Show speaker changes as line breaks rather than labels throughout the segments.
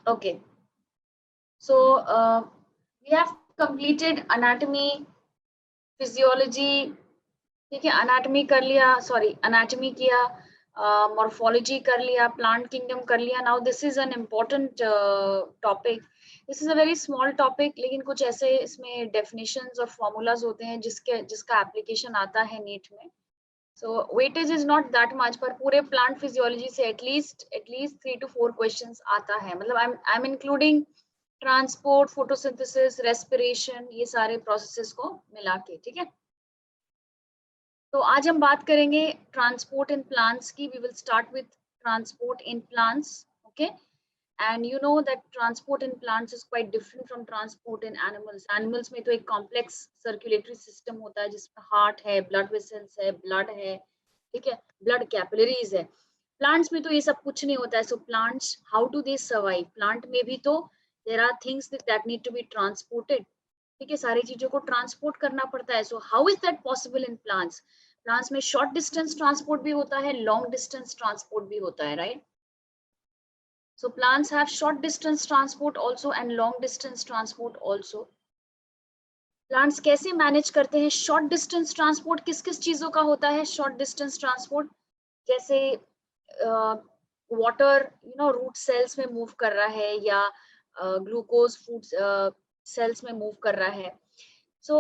Okay, so we have completed anatomy, physiology. ठीक है, anatomy कर लिया, sorry, anatomy किया, morphology कर लिया, plant kingdom कर लिया. Now this is an important topic. This is a very small topic, लेकिन कुछ ऐसे इसमें definitions और formulas होते हैं जिसका application आता है NEET में. So weightage is not that much, पर पूरे plant physiology से at least 3 to 4 questions आता है. मतलब I'm including transport, photosynthesis, respiration, ये सारे processes को मिला के, ठीक है. तो आज हम बात करेंगे ट्रांसपोर्ट इन प्लांट्स की. We will start with transport in plants. Okay, and you know that transport in plants is quite different from transport in animals. Animals में तो एक कॉम्प्लेक्स सर्कुलेटरी सिस्टम होता है जिसमें हार्ट है, ब्लड वेसल्स है, blood है, ठीक है, ब्लड कैपिलरीज है. प्लांट्स में तो ये सब कुछ नहीं होता है. So plants, how do they survive? Plant में भी तो there are things that need to be transported. ठीक है, सारी चीजों को ट्रांसपोर्ट करना पड़ता है. So how is that possible in plants? Plants में शॉर्ट डिस्टेंस ट्रांसपोर्ट भी होता है, लॉन्ग डिस्टेंस ट्रांसपोर्ट भी होता है, right? So plants have short distance transport also and long distance transport also. Plants कैसे मैनेज करते हैं शॉर्ट डिस्टेंस ट्रांसपोर्ट? किस किस चीजों का होता है शॉर्ट डिस्टेंस ट्रांसपोर्ट? जैसे वाटर रूट सेल्स में मूव कर रहा है, या ग्लूकोज फूड सेल्स में मूव कर रहा है. सो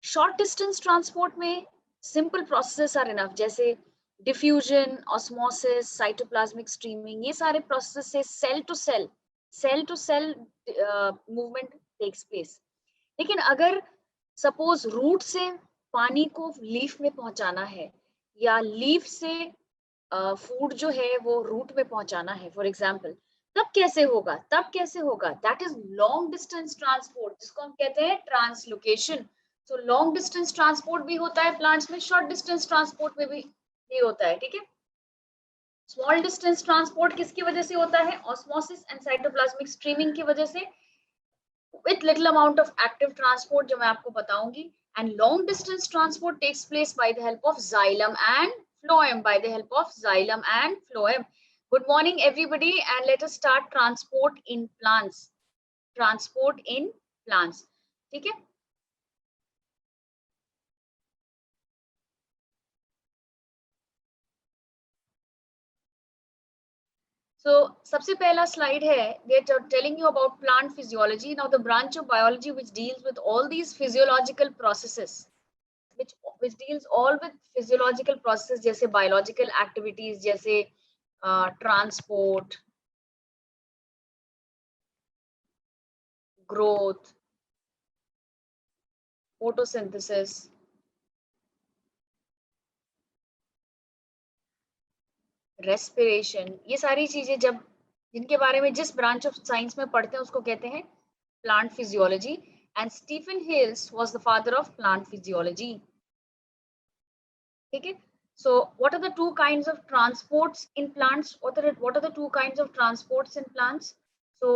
शॉर्ट डिस्टेंस ट्रांसपोर्ट में सिंपल प्रोसेसेस आर इनफ, जैसे डिफ्यूजन, ऑस्मोसिस, साइटोप्लाज्मिक स्ट्रीमिंग. ये सारे प्रोसेस से cell to cell movement takes place. लेकिन अगर सपोज रूट से पानी को लीफ में पहुंचाना है, या लीफ से फूड जो है वो रूट में पहुंचाना है फॉर एग्जांपल, तब कैसे होगा? That is long distance transport, जिसको हम कहते हैं ट्रांसलोकेशन. तो लॉन्ग डिस्टेंस ट्रांसपोर्ट भी होता है प्लांट्स में, शॉर्ट डिस्टेंस ट्रांसपोर्ट में भी होता है, ठीक है. स्मॉल डिस्टेंस ट्रांसपोर्ट किसकी वजह से होता है? ऑस्मोसिस एंड साइटोप्लाज्मिक स्ट्रीमिंग की वजह से, with little amount of active transport, जो मैं आपको बताऊंगी. And long distance transport takes place by the help of xylem and phloem. Good morning everybody, and let us start transport in plants. ठीक है. So सबसे पहला slide है, they are telling you about plant physiology. Now the branch of biology which deals with all these physiological processes, which deals all with physiological processes, जैसे biological activities, जैसे transport, growth, photosynthesis, respiration. ये सारी चीजें जब जिनके बारे में जिस ब्रांच ऑफ साइंस में पढ़ते हैं उसको कहते हैं plant physiology. And Stephen Hales was the father of plant physiology. ठीक है. So what are the two kinds of transports in plants? What are the two kinds of transports in plants? So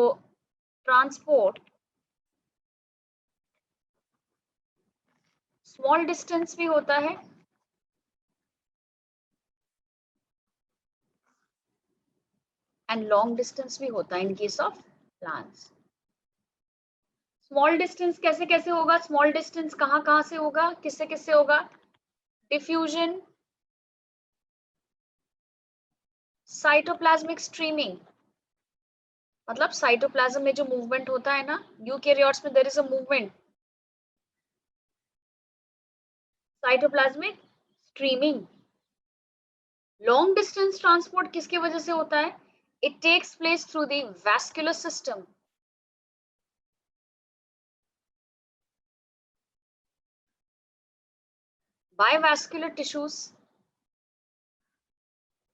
transport, small distance भी होता है and long distance भी होता है in case of plants. Small distance कैसे कैसे होगा? Small distance कहाँ से होगा, किससे किससे होगा? Diffusion, साइटोप्लाज्मिक स्ट्रीमिंग, मतलब साइटोप्लाज्म में जो मूवमेंट होता है ना, यूकैरियोट्स में there is a movement, cytoplasmic streaming. Long distance transport किसकी वजह से होता है? It takes place through the vascular system. By vascular tissues,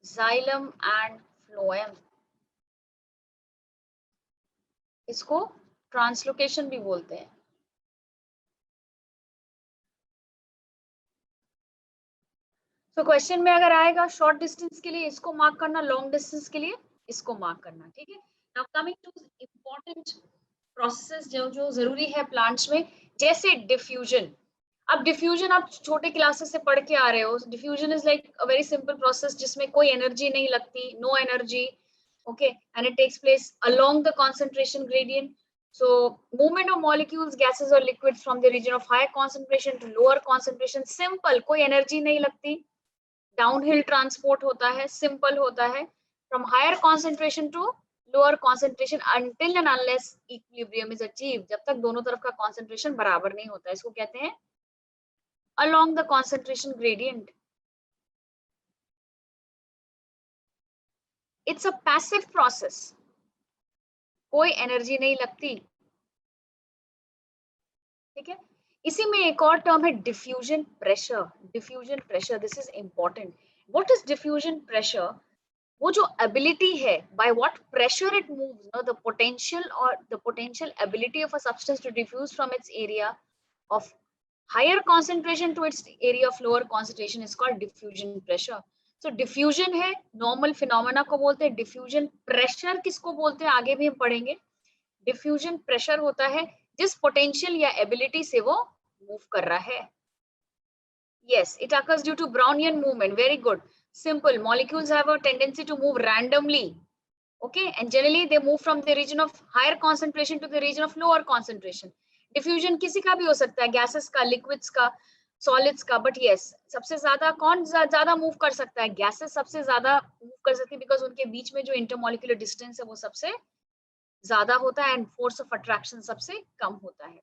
xylem and phloem. इसको ट्रांसलोकेशन भी बोलते हैं. तो क्वेश्चन में अगर आएगा शॉर्ट डिस्टेंस के लिए इसको मार्क करना, लॉन्ग डिस्टेंस के लिए इसको मार्क करना, ठीक है. Now coming two important processes जो जरूरी है प्लांट्स में, जैसे डिफ्यूजन. अब डिफ्यूजन आप छोटे क्लासेस से पढ़ के आ रहे हो. Diffusion is like a very simple process जिसमें कोई एनर्जी नहीं लगती, no energy. Okay, and it takes place along the concentration gradient. So movement of molecules, gases or liquids from the region of higher concentration to lower concentration, simple, कोई energy नहीं लगती, downhill transport होता है, simple होता है, from higher concentration to lower concentration until and unless equilibrium is achieved, जब तक दोनों तरफ का concentration बराबर नहीं होता, इसको कहते हैं along the concentration gradient. It's a passive process, कोई energy नहीं लगती, ठीक है. इसी में एक और टर्म है diffusion pressure. Diffusion pressure, this is important. What is diffusion pressure? वो जो एबिलिटी है, by what pressure it moves, no, the potential और the potential ability of a substance to diffuse from its area of higher concentration to its area of lower concentration is called diffusion pressure. So diffusion है, normal phenomena को बोलते हैं. diffusion pressure किसको बोलते हैं आगे भी हम पढ़ेंगे. डिफ्यूजन प्रेशर होता है जिस पोटेंशियल या एबिलिटी से वो मूव कर रहा है. Yes, it occurs due to Brownian movement. Very good. Simple. Molecules have a tendency to move randomly. Okay, and generally they move from the region of higher concentration to the region of lower concentration. Diffusion किसी का भी हो सकता है, gases का, liquids का, solids का, but yes, सबसे ज्यादा कौन ज्यादा मूव कर सकता है? gases सबसे ज्यादा मूव कर सकती है because उनके बीच में जो intermolecular distance है वो सबसे ज्यादा होता है and force of attraction सबसे कम होता है.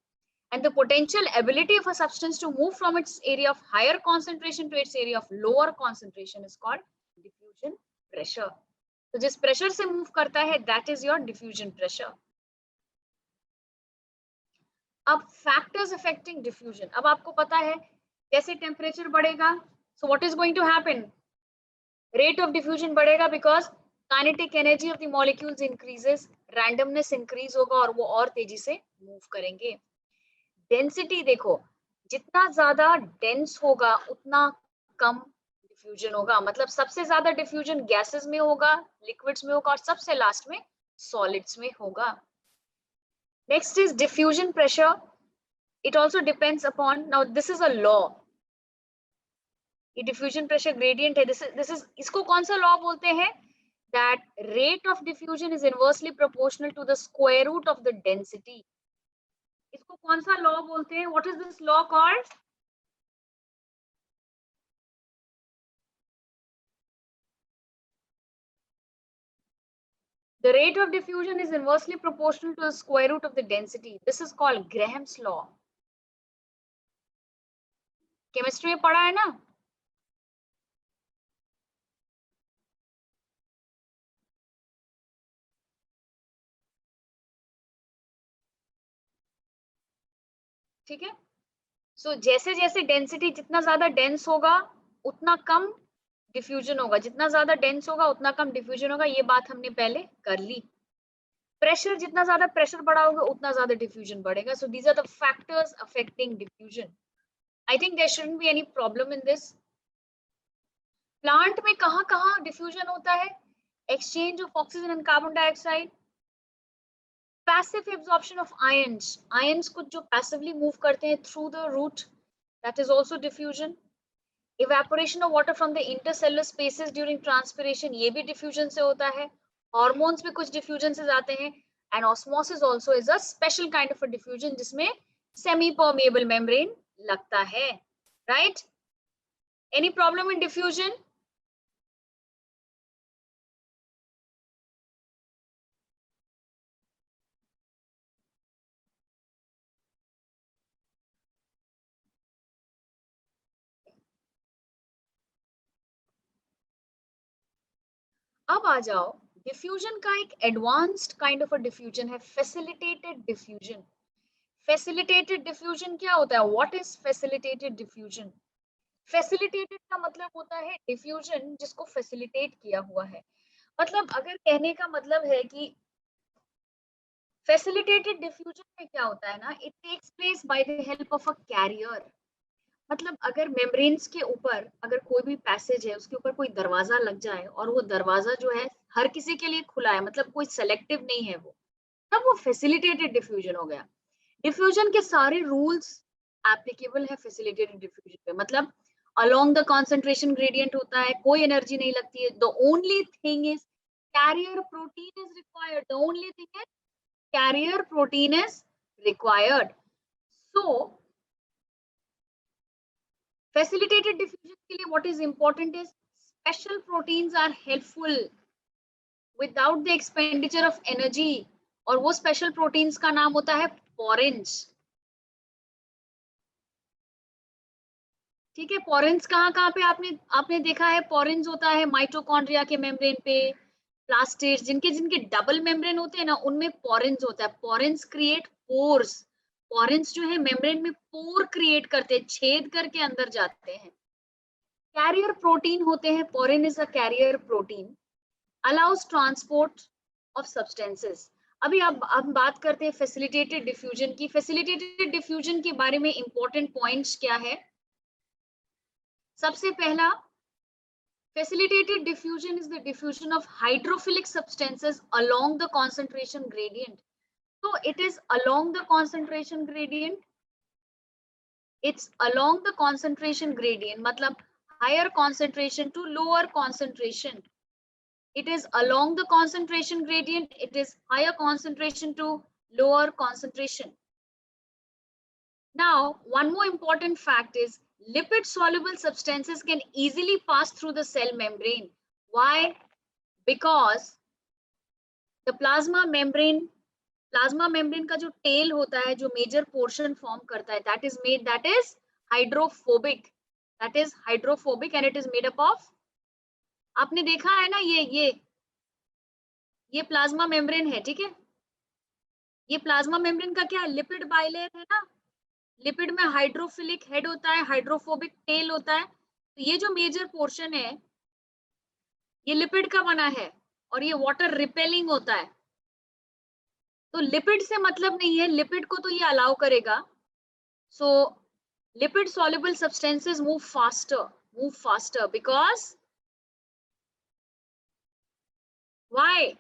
And the potential ability of a substance to move from its area of higher concentration to its area of lower concentration is called diffusion pressure. तो जिस प्रेशर से मूव करता है that is your diffusion pressure. अब factors affecting diffusion. अब आपको पता है जैसे टेम्परेचर बढ़ेगा, so what is going to happen? Rate of diffusion बढ़ेगा because kinetic energy of the molecules increases, randomness increase होगा और वो और तेजी से मूव करेंगे. डेंसिटी देखो, जितना ज्यादा डेंस होगा उतना कम डिफ्यूजन होगा. मतलब सबसे ज्यादा डिफ्यूजन गैसेस में होगा, लिक्विड्स में होगा और सबसे लास्ट में सॉलिड्स में होगा. Next is diffusion pressure. It also depends upon, now this is a law, ये डिफ्यूजन प्रेशर ग्रेडियंट है. दिस इज इसको कौन सा लॉ बोलते हैं? That rate of diffusion is inversely proportional to the square root of the density. इसको कौन सा लॉ बोलते हैं? What is this law called? The rate of diffusion is inversely proportional to the square root of the density. This is called Graham's law. Chemistry में पढ़ा है ना? ठीक है. सो जैसे जैसे डेंसिटी, जितना ज्यादा डेंस होगा उतना कम डिफ्यूजन होगा, जितना ज्यादा डेंस होगा उतना कम डिफ्यूजन होगा. ये बात हमने पहले कर ली. प्रेशर, जितना ज्यादा प्रेशर बढ़ा होगा उतना ज्यादा डिफ्यूजन बढ़ेगा. So these are the factors affecting diffusion. I think there shouldn't be any problem in this. Plant में कहाँ डिफ्यूजन होता है? Exchange of oxygen and carbon dioxide, passive absorption of ions. Ions को जो पैसिवली मूव करते हैं through the root, that is also diffusion. Evaporation of water from the intercellular spaces during transpiration, ये भी डिफ्यूजन से होता है. हार्मोन्स भी कुछ डिफ्यूजन से जाते हैं. And osmosis also is a special kind of a diffusion जिसमें सेमी परमेएबल मेम्ब्रेन लगता है. राइट? एनी प्रॉब्लम इन डिफ्यूजन? अब आ जाओ, डिफ्यूजन का एक advanced kind of a diffusion है, फैसिलिटेटेड डिफ्यूजन. फैसिलिटेटेड डिफ्यूजन क्या होता है? What is facilitated diffusion? Facilitated का मतलब होता है डिफ्यूजन जिसको फैसिलिटेट किया हुआ है. मतलब अगर कहने का मतलब है कि फैसिलिटेटेड डिफ्यूजन में क्या होता है ना, it takes place by the help of a carrier. मतलब अगर मेम्ब्रेन्स के ऊपर अगर कोई भी पैसेज है, उसके ऊपर कोई दरवाजा लग जाए और वो दरवाजा जो है हर किसी के लिए खुला है, मतलब कोई सेलेक्टिव नहीं है वो, तब वो फैसिलिटेटेड डिफ्यूजन हो गया. डिफ्यूजन के सारे रूल्स एप्लीकेबल है फैसिलिटेटेड डिफ्यूजन पे. मतलब अलोंग द कंसंट्रेशन ग्रेडियंट होता है, कोई एनर्जी नहीं लगती है. The only thing is carrier protein is required. The only thing is carrier protein is required. So facilitated diffusion के लिए what is important is special proteins are helpful without the expenditure of energy. और वो special proteins का नाम होता है porins. ठीक है, पोरेंस कहाँ कहाँ पे आपने देखा है? पोरेंस होता है माइटोकॉन्ड्रिया के मेम्ब्रेन पे, प्लास्टिड्स जिनके जिनके डबल मेम्ब्रेन होते हैं ना, उनमें पोरेंस होता है. पोरेंस क्रिएट पोर्स. पोरेंस जो है मेम्ब्रेन में पोर क्रिएट करते हैं, छेद करके अंदर जाते हैं. कैरियर प्रोटीन होते हैं. Porin is a carrier protein, allows transport of substances. अभी अब बात करते हैं फैसिलिटेटेड डिफ्यूजन की. फैसिलिटेटेड डिफ्यूजन के बारे में इंपॉर्टेंट पॉइंट्स क्या है? सबसे पहला, facilitated diffusion is the diffusion of hydrophilic substances along the concentration gradient. So it is along the concentration gradient. It's along the concentration gradient, matlab higher concentration to lower concentration. It is along the concentration gradient. It is higher concentration to lower concentration. Now, one more important fact is lipid soluble substances can easily pass through the cell membrane. Why? Because the plasma membrane का जो tail होता है, जो major portion form करता है, that is hydrophobic. That is hydrophobic and it is made up of, आपने देखा है ना, ये plasma membrane है, ठीक है? ये plasma membrane का क्या है? लिपिड बाइलेयर है ना. लिपिड में हाइड्रोफिलिक हेड होता है, हाइड्रोफोबिक टेल होता है. तो ये जो मेजर पोर्शन है ये लिपिड का बना है और ये वाटर रिपेलिंग होता है. तो लिपिड से मतलब नहीं है, लिपिड को तो ये अलाउ करेगा. So lipid soluble substances move faster because why?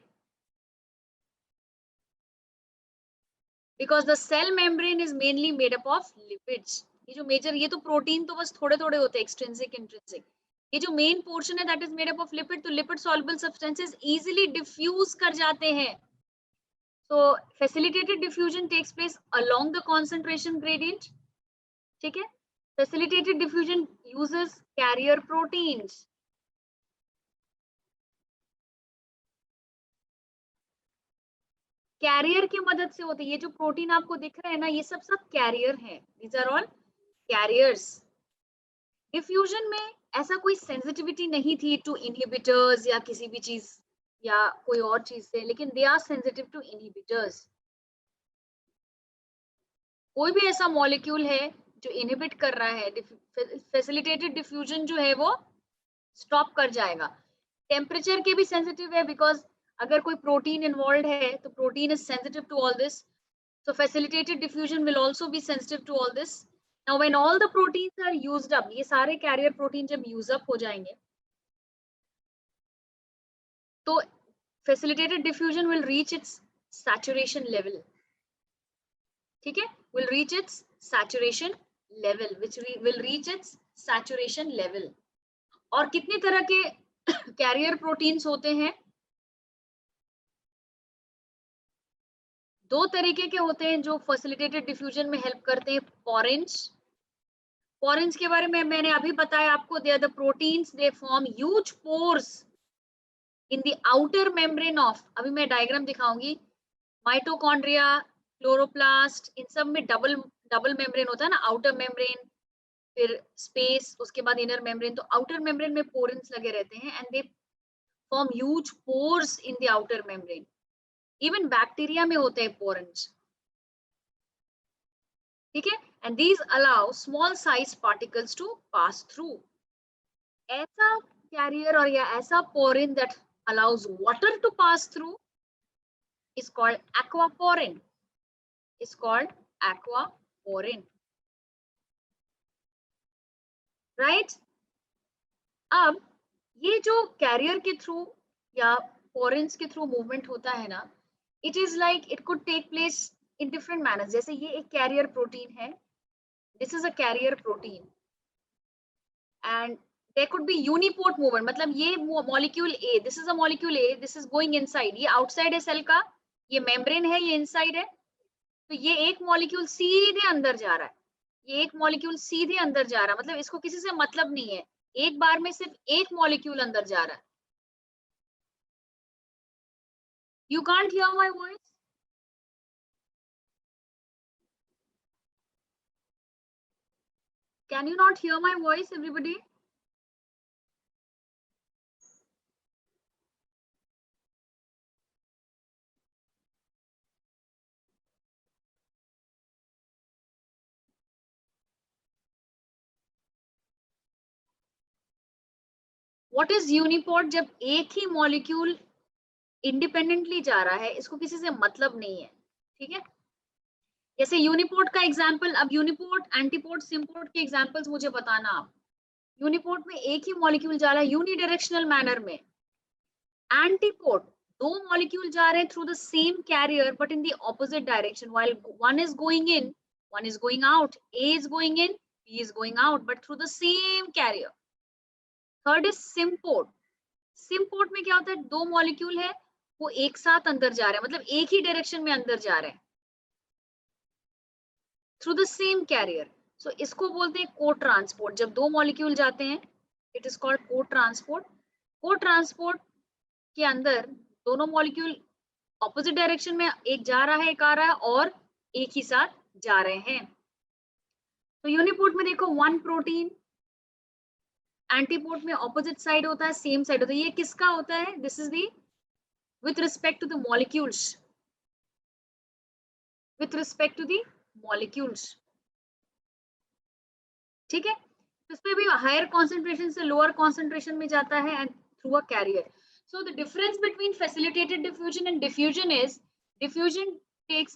Because the cell membrane is mainly made up of lipids. ये जो मेजर, ये तो प्रोटीन तो बस थोड़े थोड़े होते हैं, एक्सट्रिंसिक इंट्रिंसिक. ये जो मेन पोर्शन है that is made up of lipid. तो lipid soluble substances easily diffuse कर जाते हैं. So facilitated diffusion takes place along the concentration gradient. ठीक है? Facilitated diffusion uses carrier proteins. Carrier की मदद से होते हैं. ये जो प्रोटीन आपको दिख रहे हैं ना, ये सब कैरियर हैं. These are all carriers. Diffusion में ऐसा कोई सेंसिटिविटी नहीं थी टू इनहिबिटर्स या किसी भी चीज या कोई और चीज से, लेकिन they are sensitive to inhibitors. कोई भी ऐसा मॉलिक्यूल है जो इनहिबिट कर रहा है, फैसिलिटेटेड डिफ्यूजन जो है वो स्टॉप कर जाएगा. टेम्परेचर के भी सेंसिटिव है, बिकॉज अगर कोई प्रोटीन इन्वॉल्व है तो protein is sensitive to all this. So facilitated diffusion will also be sensitive to all this. Now when all the proteins are used up, ये सारे carrier protein जब use up हो जाएंगे, तो facilitated diffusion will reach its saturation level. ठीक है? Will reach its saturation level, which will reach its saturation level. और कितने तरह के carrier proteins होते हैं? दो तरीके के होते हैं जो फैसिलिटेटेड डिफ्यूजन में हेल्प करते हैं. पोरेंस के बारे में मैंने अभी बताया आपको. They are the proteins, they form huge pores in the outer membrane of, अभी मैं डायग्राम दिखाऊंगी, माइटोकॉन्ड्रिया, क्लोरोप्लास्ट, इन सब में डबल मेम्ब्रेन होता है ना, आउटर मेम्ब्रेन फिर स्पेस, उसके बाद इनर मेम्ब्रेन. तो आउटर मेम्ब्रेन में पोरेंस लगे रहते हैं and they form huge pores in the outer membrane. Even bacteria में होते हैं पोरेंस. ठीक है? And these allow small size particles to pass through. ऐसा कैरियर और या ऐसा porin that allows water to pass through is called aquaporin. Is called aquaporin. Right? अब ये जो कैरियर के थ्रू या पोरेंस के थ्रू मूवमेंट होता है ना, it is like it could take place in different manners. जैसे ये एक कैरियर प्रोटीन है, this is a carrier protein, and there could be uniport movement, मतलब ये molecule A, this is a molecule A, this is going inside, ये outside है cell का, ये membrane है, ये inside है, तो ये एक molecule सीधे अंदर जा रहा है, ये एक molecule सीधे अंदर जा रहा है, मतलब इसको किसी से मतलब नहीं है, एक बार में सिर्फ एक molecule अंदर जा रहा है. You can't hear my voice? Can you not hear my voice, everybody? What is uniport? जब एक ही molecule इंडिपेंडेंटली जा रहा है, इसको किसी से मतलब नहीं है, ठीक है. जैसे यूनिपोर्ट का एग्जांपल, अब यूनिपोर्ट, एंटीपोर्ट, सिम्पोर्ट के एग्जांपल्स मुझे बताना आप. यूनिपोर्ट में एक ही मॉलिक्यूल जा रहा है यूनिडायरेक्शनल मैनर में. एंटीपोर्ट, दो मॉलिक्यूल जा रहे हैं through the same carrier but in the opposite direction, while one is going in, one is going out, A is going in, B is going out, but through the same carrier. Third is symport. Symport में क्या होता है, दो molecule है, वो एक साथ अंदर जा रहे हैं, मतलब एक ही डायरेक्शन में अंदर जा रहे हैं थ्रू द सेम कैरियर. सो इसको बोलते हैं को ट्रांसपोर्ट. जब दो मॉलिक्यूल जाते हैं, इट इज कॉल्ड को ट्रांसपोर्ट. को ट्रांसपोर्ट के अंदर दोनों मॉलिक्यूल ऑपोजिट डायरेक्शन में, एक जा रहा है, एक आ रहा है, और एक ही साथ जा रहे हैं. तो यूनिपोर्ट में देखो वन प्रोटीन, एंटीपोर्ट में ऑपोजिट साइड होता है, सेम साइड होता है. ये किसका होता है, this is the with respect to the molecules, with respect to the molecules, ठीक है. इसमें भी हायर कॉन्सेंट्रेशन से लोअर कॉन्सेंट्रेशन में जाता है and through a carrier. So the difference between facilitated diffusion and diffusion is diffusion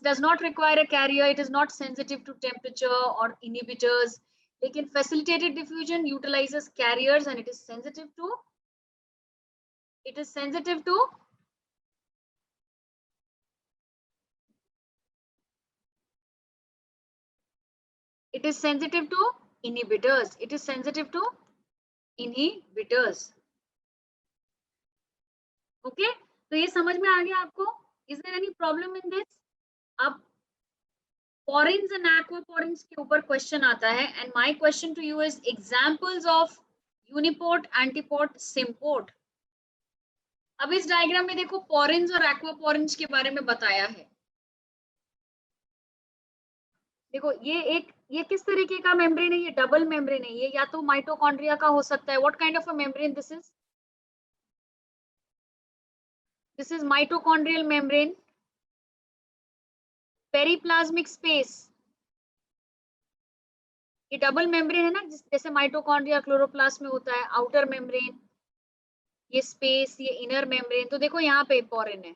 does not require a carrier, it is not sensitive to temperature or inhibitors. लेकिन facilitated diffusion utilizes carriers and it is sensitive to it is sensitive to inhibitors. It is sensitive to inhibitors. Okay, तो ये समझ में आ गया आपको? Is there any problem in this? अब porins and aquaporins के ऊपर क्वेश्चन आता है, and my question to you is examples of uniport, antiport, symport. अब इस डायग्राम में देखो porins और aquaporins के बारे में बताया है. देखो ये किस तरीके का मेम्ब्रेन है, ये डबल मेम्ब्रेन है, ये या तो माइटोकॉन्ड्रिया का हो सकता है. What kind of a membrane this is? This is mitochondrial membrane. Periplasmic space, ये डबल मेम्ब्रेन है ना, जैसे माइटोकॉन्ड्रिया क्लोरोप्लास्ट में होता है, आउटर मेम्ब्रेन, ये स्पेस, ये इनर मेम्ब्रेन. तो देखो यहाँ पे पोरिन है,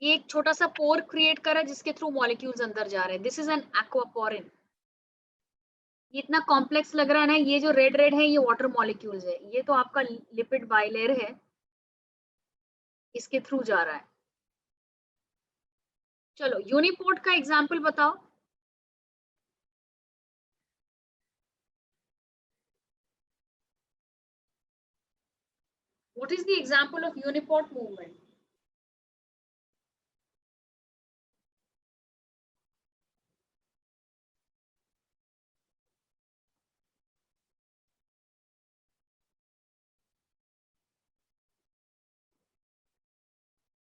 ये एक छोटा सा पोर क्रिएट कर रहा है जिसके थ्रू मॉलिक्यूल्स अंदर जा रहे हैं. This is an aquaporin. ये इतना कॉम्प्लेक्स लग रहा है ना, ये जो रेड रेड है ये वाटर मॉलिक्यूल्स है, ये तो आपका लिपिड बाइलेयर है, इसके थ्रू जा रहा है. चलो यूनिपोर्ट का एग्जांपल बताओ. What is the example of uniport movement?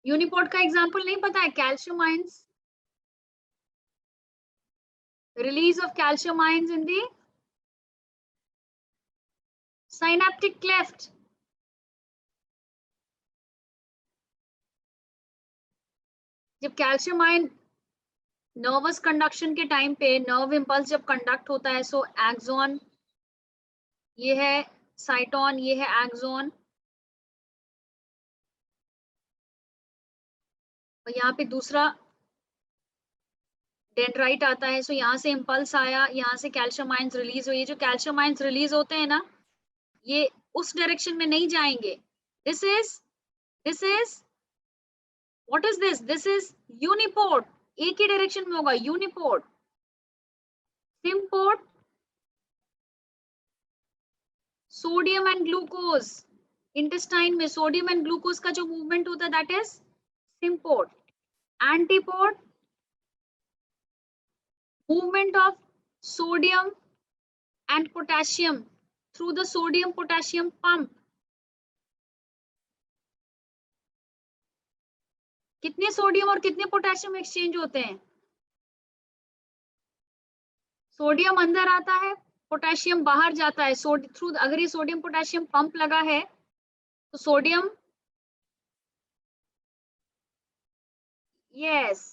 Uniport का एग्जांपल नहीं पता है? Calcium ions, release of calcium ions in the synaptic cleft. जब कैल्शियम आयन नर्वस कंडक्शन के टाइम पे, नर्व इंपल्स जब कंडक्ट होता है, सो एक्सॉन ये है, साइटोन ये है एक्सॉन, और यहाँ पे दूसरा डेंड्राइट आता है. सो यहाँ से इंपल्स आया, यहाँ से कैल्शियम आयंस रिलीज हुई. जो कैल्शियम आयंस रिलीज होते हैं ना, ये उस डायरेक्शन में नहीं जाएंगे. This is what is this? This is uniport. एक ही डायरेक्शन में होगा uniport. Symport sodium and glucose, intestine में सोडियम एंड ग्लूकोज का जो मूवमेंट होता है that is symport. Antiport, movement of sodium and potassium through the sodium potassium pump. कितने sodium और कितने पोटेशियम एक्सचेंज होते हैं? सोडियम अंदर आता है, पोटेशियम बाहर जाता है. थ्रू अगर ये सोडियम पोटेशियम पंप लगा है तो sodium, yes,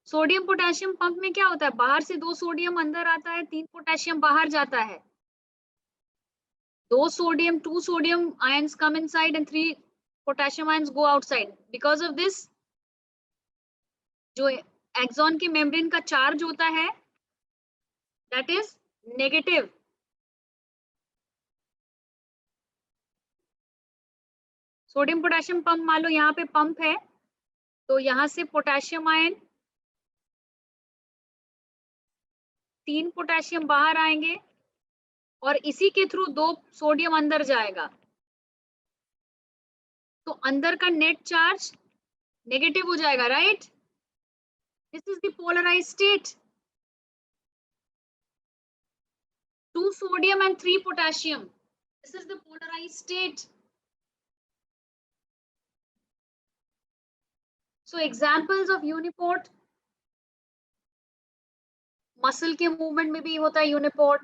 sodium potassium pump में क्या होता है, बाहर से 2 सोडियम अंदर आता है, 3 पोटेशियम बाहर जाता है. 2 sodium, 2 sodium ions come inside and 3 potassium ions go outside. Because of this, जो एक्सॉन की मेम्ब्रेन का चार्ज होता है that is negative. Sodium potassium pump, मान लो यहाँ पे पंप है तो यहाँ से पोटेशियम आयन, 3 पोटेशियम बाहर आएंगे और इसी के थ्रू 2 सोडियम अंदर जाएगा. तो अंदर का नेट चार्ज नेगेटिव हो जाएगा, right? This is the polarised state. 2 sodium and 3 potassium. This is the polarized state. So examples of uniport, muscle के मूवमेंट में भी होता है यूनिपोर्ट,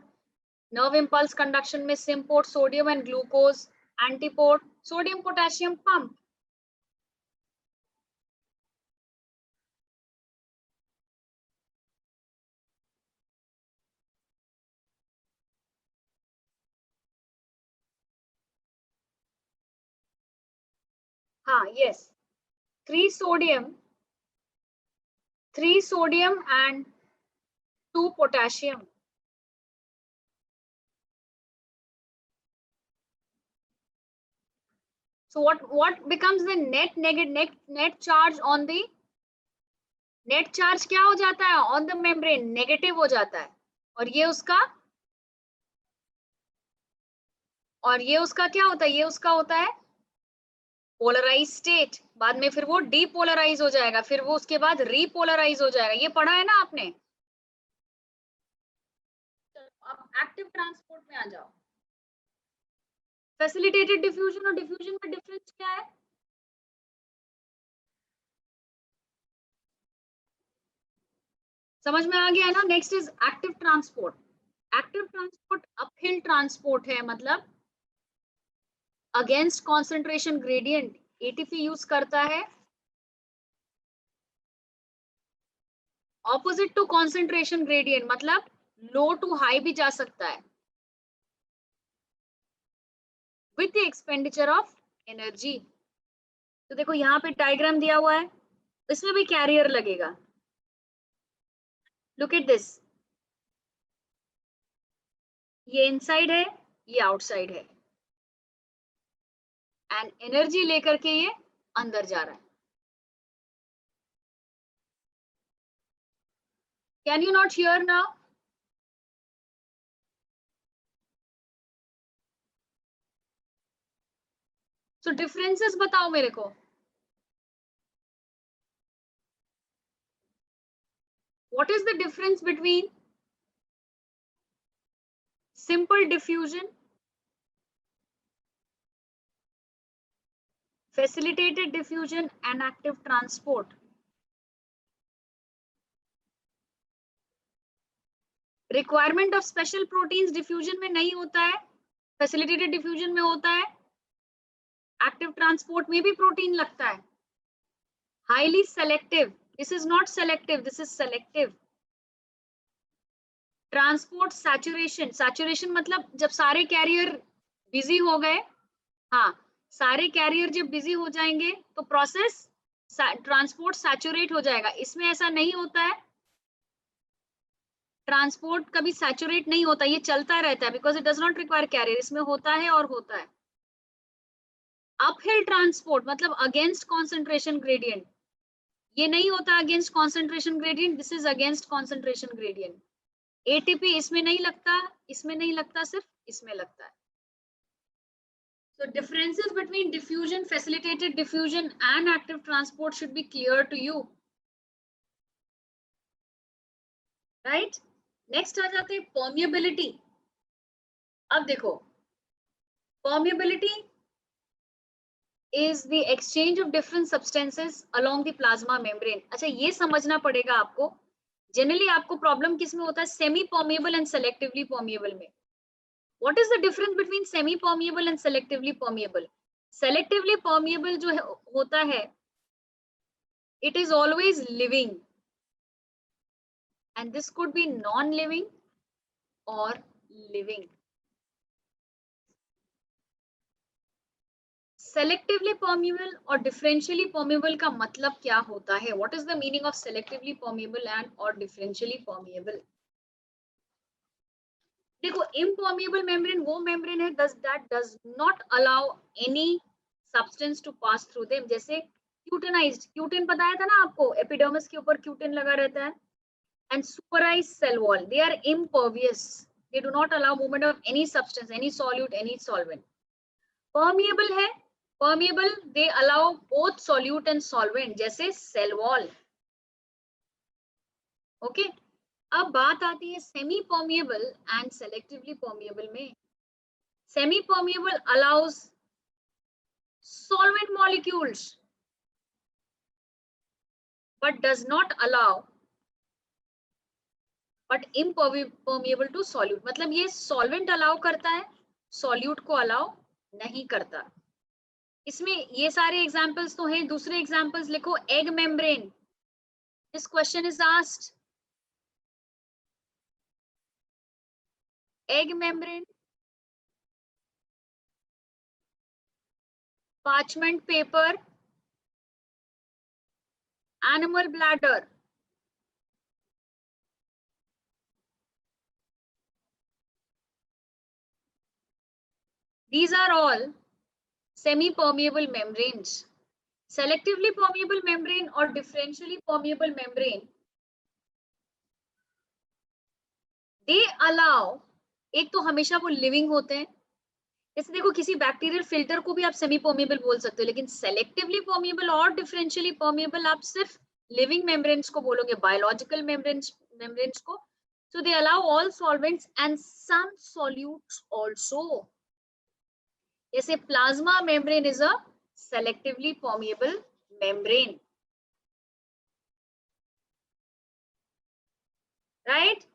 नर्व इम्पल्स कंडक्शन में symport, sodium and glucose, antiport, sodium potassium pump. हाँ, yes, 3 sodium and 2 potassium. So what becomes the net charge on the, net charge क्या हो जाता है ऑन द मेम्ब्रेन, नेगेटिव हो जाता है. और ये उसका क्या होता है, ये उसका होता है पोलराइज स्टेट. बाद में फिर वो डीपोलराइज हो जाएगा, फिर वो उसके बाद रीपोलराइज हो जाएगा. ये पढ़ा है ना आपने? अब एक्टिव ट्रांसपोर्ट में आ जाओ. फैसिलिटेटेड डिफ्यूजन और डिफ्यूजन में डिफरेंस क्या है? समझ में आ गया ना? Next is active transport. Active transport uphill transport है, मतलब against concentration gradient ATP use करता है. ऑपोजिट टू कॉन्सेंट्रेशन ग्रेडियंट मतलब लो टू हाई भी जा सकता है with the expenditure of energy. तो देखो यहाँ पे डायग्राम दिया हुआ है, इसमें भी कैरियर लगेगा. लुक एट दिस, ये इनसाइड है, ये आउटसाइड है, एंड एनर्जी लेकर के ये अंदर जा रहा है. Can you not here now? So differences बताओ मेरे को. What is the difference between simple diffusion, facilitated diffusion and active transport? Requirement of special proteins diffusion में नहीं होता है, फैसिलिटेटेड डिफ्यूजन में होता है. एक्टिव ट्रांसपोर्ट में भी प्रोटीन लगता है. Highly selective, this is not selective, this is selective. Transport saturation, saturation मतलब जब सारे कैरियर बिजी हो गए, हाँ, सारे कैरियर जब बिजी हो जाएंगे तो प्रोसेस ट्रांसपोर्ट सैचुरेट हो जाएगा. इसमें ऐसा नहीं होता है, ट्रांसपोर्ट कभी सैचुरेट नहीं होता, ये चलता रहता है because it does not require carrier. इसमें होता है और होता है. अपहिल ट्रांसपोर्ट मतलब अगेंस्ट कॉन्सेंट्रेशन ग्रेडियंट, ये नहीं होता against concentration gradient, this is against concentration gradient. ATP इसमें नहीं लगता, इसमें नहीं लगता, सिर्फ इसमें लगता है. So differences between diffusion, facilitated diffusion and active transport should be clear to you. Right? Next आ जाते हैं permeability. अब देखो, permeability is the exchange of different substances along the plasma membrane. अच्छा, ये समझना पड़ेगा आपको. Generally आपको problem किस में होता है? Semi permeable and selectively permeable में. What is the difference between semi permeable and selectively permeable? Selectively permeable जो होता है, it is always living, and this could be non-living or living. Selectively permeable और differentially permeable का मतलब क्या होता है? What is the meaning of selectively permeable and or differentially permeable? देखो, impermeable membrane वो membrane है that does not allow any substance to pass through them. जैसे cutinized, cutin बताया था ना आपको, epidermis के ऊपर cutin लगा रहता है. And superized cell wall, they are impervious. They do not allow movement of any substance, any solute, any solvent. Permeable है, permeable they allow both solute and solvent, जैसे cell wall. Okay. अब बात आती है semi permeable and selectively permeable में. Semi permeable allows solvent molecules but does not allow but impermeable to solute. मतलब ये solvent allow करता है, solute को allow नहीं करता. इसमें ये सारे एग्जांपल्स तो हैं. दूसरे एग्जांपल्स लिखो. Egg membrane, this question is asked. Egg membrane, parchment paper, animal bladder. These are all semi-permeable membranes. Selectively permeable membrane or differentially permeable membrane, they allow, एक तो हमेशा वो लिविंग होते हैं. जैसे देखो, किसी बैक्टीरियल फिल्टर को भी आप सेमी परमेबल बोल सकते हो, लेकिन सेलेक्टिवली परमेबल और डिफरेंशियली परमेबल आप सिर्फ लिविंग मेम्ब्रेन्स को बोलोगे, बायोलॉजिकल मेम्ब्रेन्स को. So they allow all solvents and some solutes also. जैसे plasma membrane is a selectively permeable membrane, right?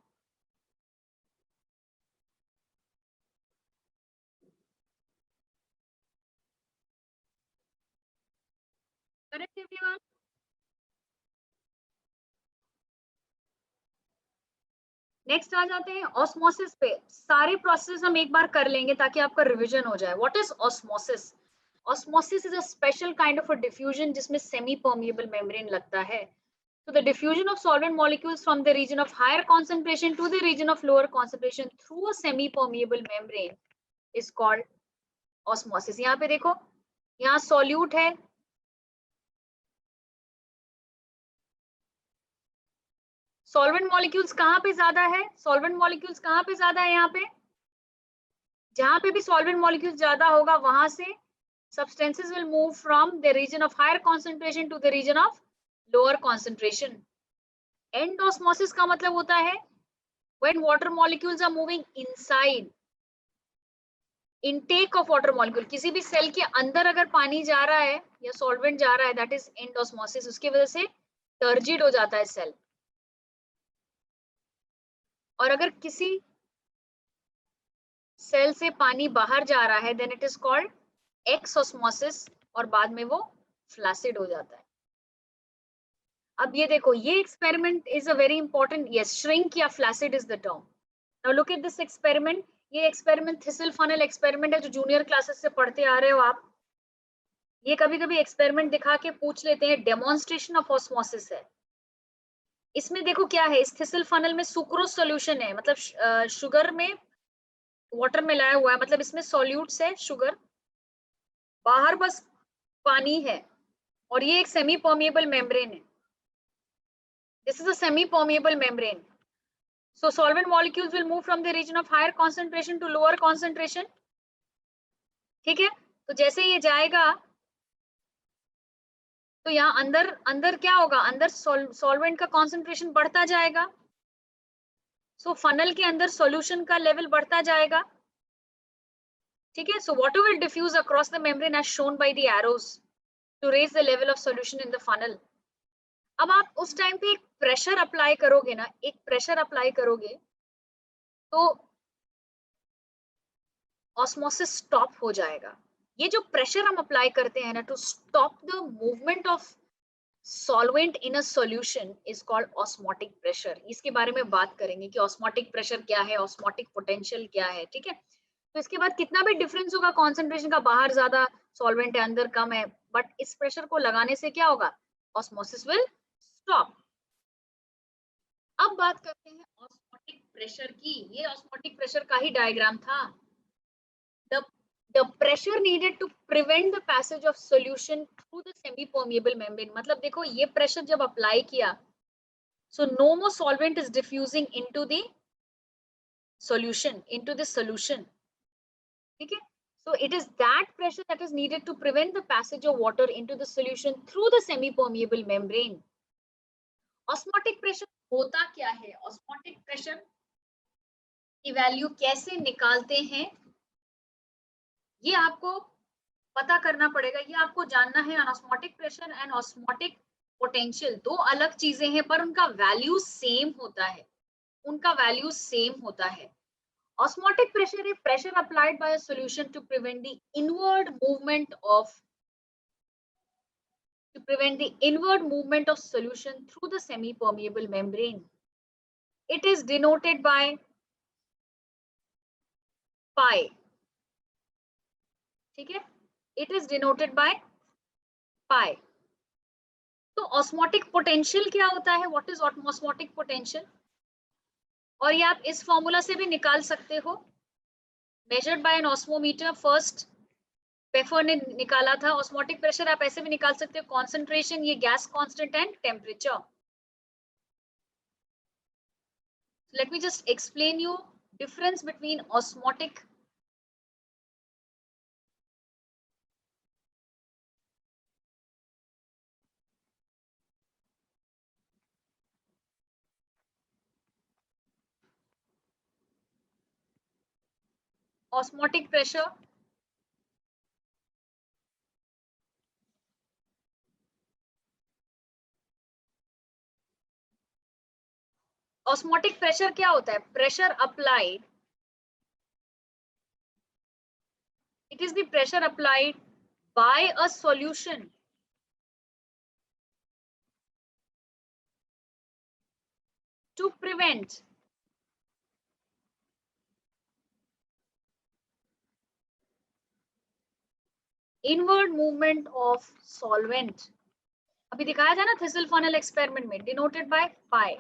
Correct everyone? Next आ जाते हैं ऑस्मोसिस पे. सारे प्रोसेस हम एक बार कर लेंगे ताकि आपका रिवीजन हो जाए. What is osmosis? Osmosis is a special kind of a diffusion जिसमें semi-permeable membrane लगता है. So the diffusion of solvent molecules from the region of higher concentration to the region of lower concentration through a semi-permeable membrane is called osmosis. यहाँ पे देखो, यहाँ solute है, solvent molecules कहाँ पे ज्यादा है? solvent molecules कहाँ पे ज्यादा है? यहाँ पे जहाँ पे भी solvent molecules ज्यादा होगा वहां से substances will move from the region of higher concentration to the region of lower concentration. End osmosis का मतलब होता है when water molecules are moving inside. Intake of water molecule, किसी भी सेल के अंदर अगर पानी जा रहा है या सॉल्वेंट जा रहा है, that is end osmosis. उसकी वजह से टर्जिड हो जाता है सेल. और अगर किसी सेल से पानी बाहर जा रहा है then it is called exosmosis और बाद में वो फ्लैसिड हो जाता है. अब ये देखो, ये experiment is a very important. Yes, shrink या flaccid is the term. Now look at this experiment. ये एक्सपेरिमेंट थिसल फनल एक्सपेरिमेंट है जो जूनियर क्लासेस से पढ़ते आ रहे हो आप. ये कभी कभी एक्सपेरिमेंट दिखा के पूछ लेते हैं. डेमोन्स्ट्रेशन ऑफ ऑस्मोसिस है. इसमें देखो क्या है, इस थिसल फनल में सुक्रोज सॉल्यूशन है, मतलब शुगर में वाटर मिलाया हुआ है, मतलब इसमें सॉल्यूट्स है शुगर, बाहर बस पानी है, और ये एक सेमी परमेबल मेम्ब्रेन है. This is a semi-permeable membrane. So solvent molecules will move from the region of higher concentration to lower concentration. ठीक है, तो जैसे ये जाएगा तो यहाँ अंदर अंदर क्या होगा, अंदर सॉल्वेंट का कॉन्सेंट्रेशन बढ़ता जाएगा, सो फनल के अंदर सॉल्यूशन का लेवल बढ़ता जाएगा, ठीक है. So water will diffuse across the membrane as shown by the arrows to raise the level of solution in the funnel. अब आप उस टाइम पे एक प्रेशर अप्लाई करोगे ना, एक प्रेशर अप्लाई करोगे तो ऑस्मोसिस स्टॉप हो जाएगा. ये जो प्रेशर हम अप्लाई करते हैं ना to stop the movement of solvent in a solution is called osmotic pressure. इसके बारे में बात करेंगे कि ऑस्मोटिक प्रेशर क्या है, ऑस्मोटिक पोटेंशियल क्या है, ठीक है. तो इसके बाद कितना भी डिफरेंस होगा कॉन्सेंट्रेशन का, बाहर ज्यादा सॉल्वेंट है अंदर कम है, बट इस प्रेशर को लगाने से क्या होगा, ऑस्मोसिस विल स्टॉप. अब बात करते हैं ऑस्मोटिक प्रेशर की. ये ऑस्मोटिक प्रेशर का ही डायग्राम था. The pressure needed to prevent the passage of solution through the semi-permeable membrane. मतलब देखो ये प्रेशर जब अप्लाई किया, so no more solvent is diffusing into the solution, ठीक है. So it is that pressure that is needed to prevent the passage of water into the solution through the semi-permeable membrane. Osmotic pressure होता क्या है, osmotic pressure की value कैसे निकालते हैं, ये आपको पता करना पड़ेगा, ये आपको जानना है. Osmotic pressure and osmotic potential दो अलग चीजें हैं, पर उनका वैल्यू सेम होता है, उनका वैल्यू सेम होता है. Osmotic pressure is pressure applied by a solution to prevent the inward movement of solution through the semi permeable membrane. It is denoted by pi, ठीक है, it is denoted by pi. तो osmotic potential क्या होता है, what is osmotic potential, और ये आप इस फॉर्मूला से भी निकाल सकते हो. Measured by an osmometer, first Pfeffer ने निकाला था. ऑस्मोटिक प्रेशर आप ऐसे भी निकाल सकते हो, कॉन्सेंट्रेशन, ये gas constant and temperature. Let me just explain you difference between osmotic pressure, osmotic pressure क्या होता है, pressure applied, it is the pressure applied by a solution to prevent inward movement of solvent. अभी दिखाया था ना thistle funnel experiment में, denoted by pi.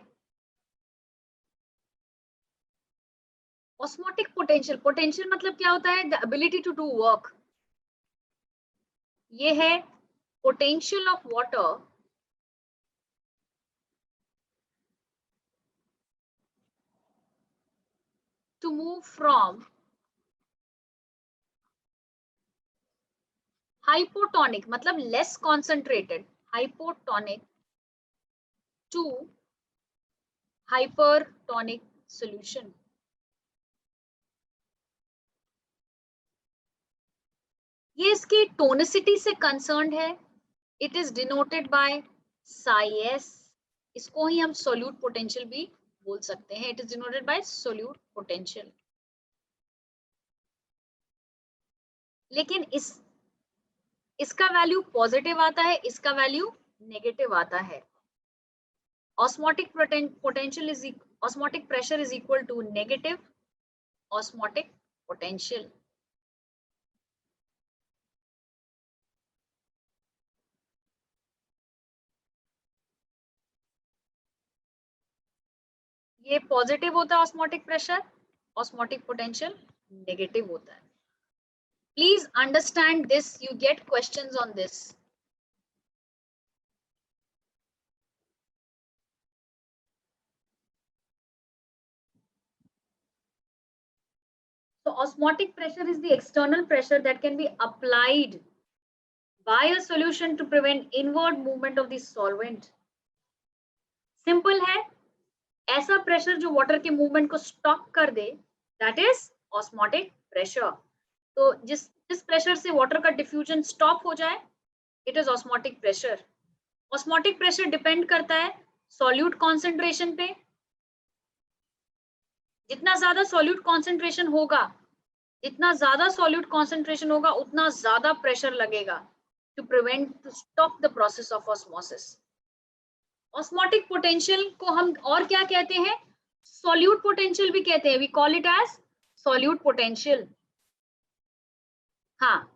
Osmotic potential, potential मतलब क्या होता है, the ability to do work. ये है potential of water to move from hypotonic मतलब less concentrated, hypotonic to hypertonic solution. ये इसकी टोनिसिटी से कंसर्न्ड है. It is denoted by psi S. इसको ही हम सोल्यूट पोटेंशियल भी बोल सकते हैं. It is denoted by solute potential. लेकिन इसका वैल्यू पॉजिटिव आता है, इसका वैल्यू नेगेटिव आता है. Osmotic potential is osmotic pressure is equal to negative osmotic potential. ये पॉजिटिव होता है osmotic pressure, osmotic potential negative होता है. Please understand this, you get questions on this. osmotic pressure is the external pressure that can be applied by a solution to prevent inward movement of the solvent. Simple है, ऐसा pressure जो water के movement को stop कर दे, that is osmotic pressure. तो जिस pressure से water का डिफ्यूजन स्टॉप हो जाए, it is osmotic pressure. Osmotic pressure depend करता है सॉल्यूट कॉन्सेंट्रेशन पे. जितना ज्यादा सॉल्यूट कॉन्सेंट्रेशन होगा, उतना ज्यादा प्रेशर लगेगा to stop the process of osmosis. Osmotic potential को हम और क्या कहते हैं? सॉल्यूट पोटेंशियल भी कहते हैं. We call it as solute potential. हाँ,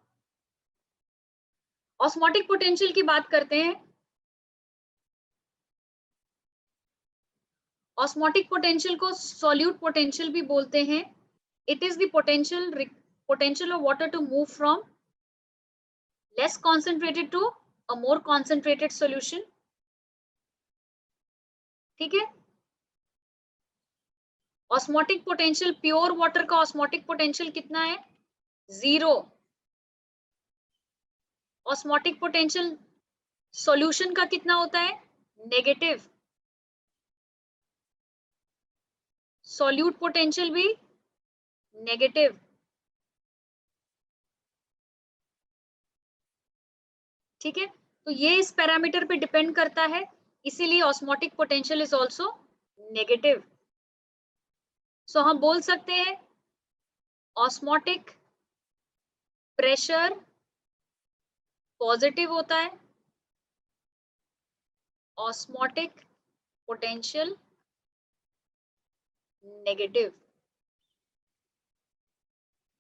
ऑस्मोटिक पोटेंशियल की बात करते हैं. ऑस्मोटिक पोटेंशियल को सॉल्यूट पोटेंशियल भी बोलते हैं. It is the potential of water to move from less concentrated to a more concentrated solution. ठीक है. ऑस्मोटिक पोटेंशियल, प्योर वाटर का ऑस्मोटिक पोटेंशियल कितना है? 0. ऑस्मोटिक पोटेंशियल सॉल्यूशन का कितना होता है? नेगेटिव. सॉल्यूट पोटेंशियल भी नेगेटिव. ठीक है. तो ये इस पैरामीटर पे डिपेंड करता है, इसीलिए osmotic potential is also negative. So हम बोल सकते हैं ऑस्मोटिक प्रेशर पॉजिटिव होता है, ऑस्मोटिक पोटेंशियल नेगेटिव.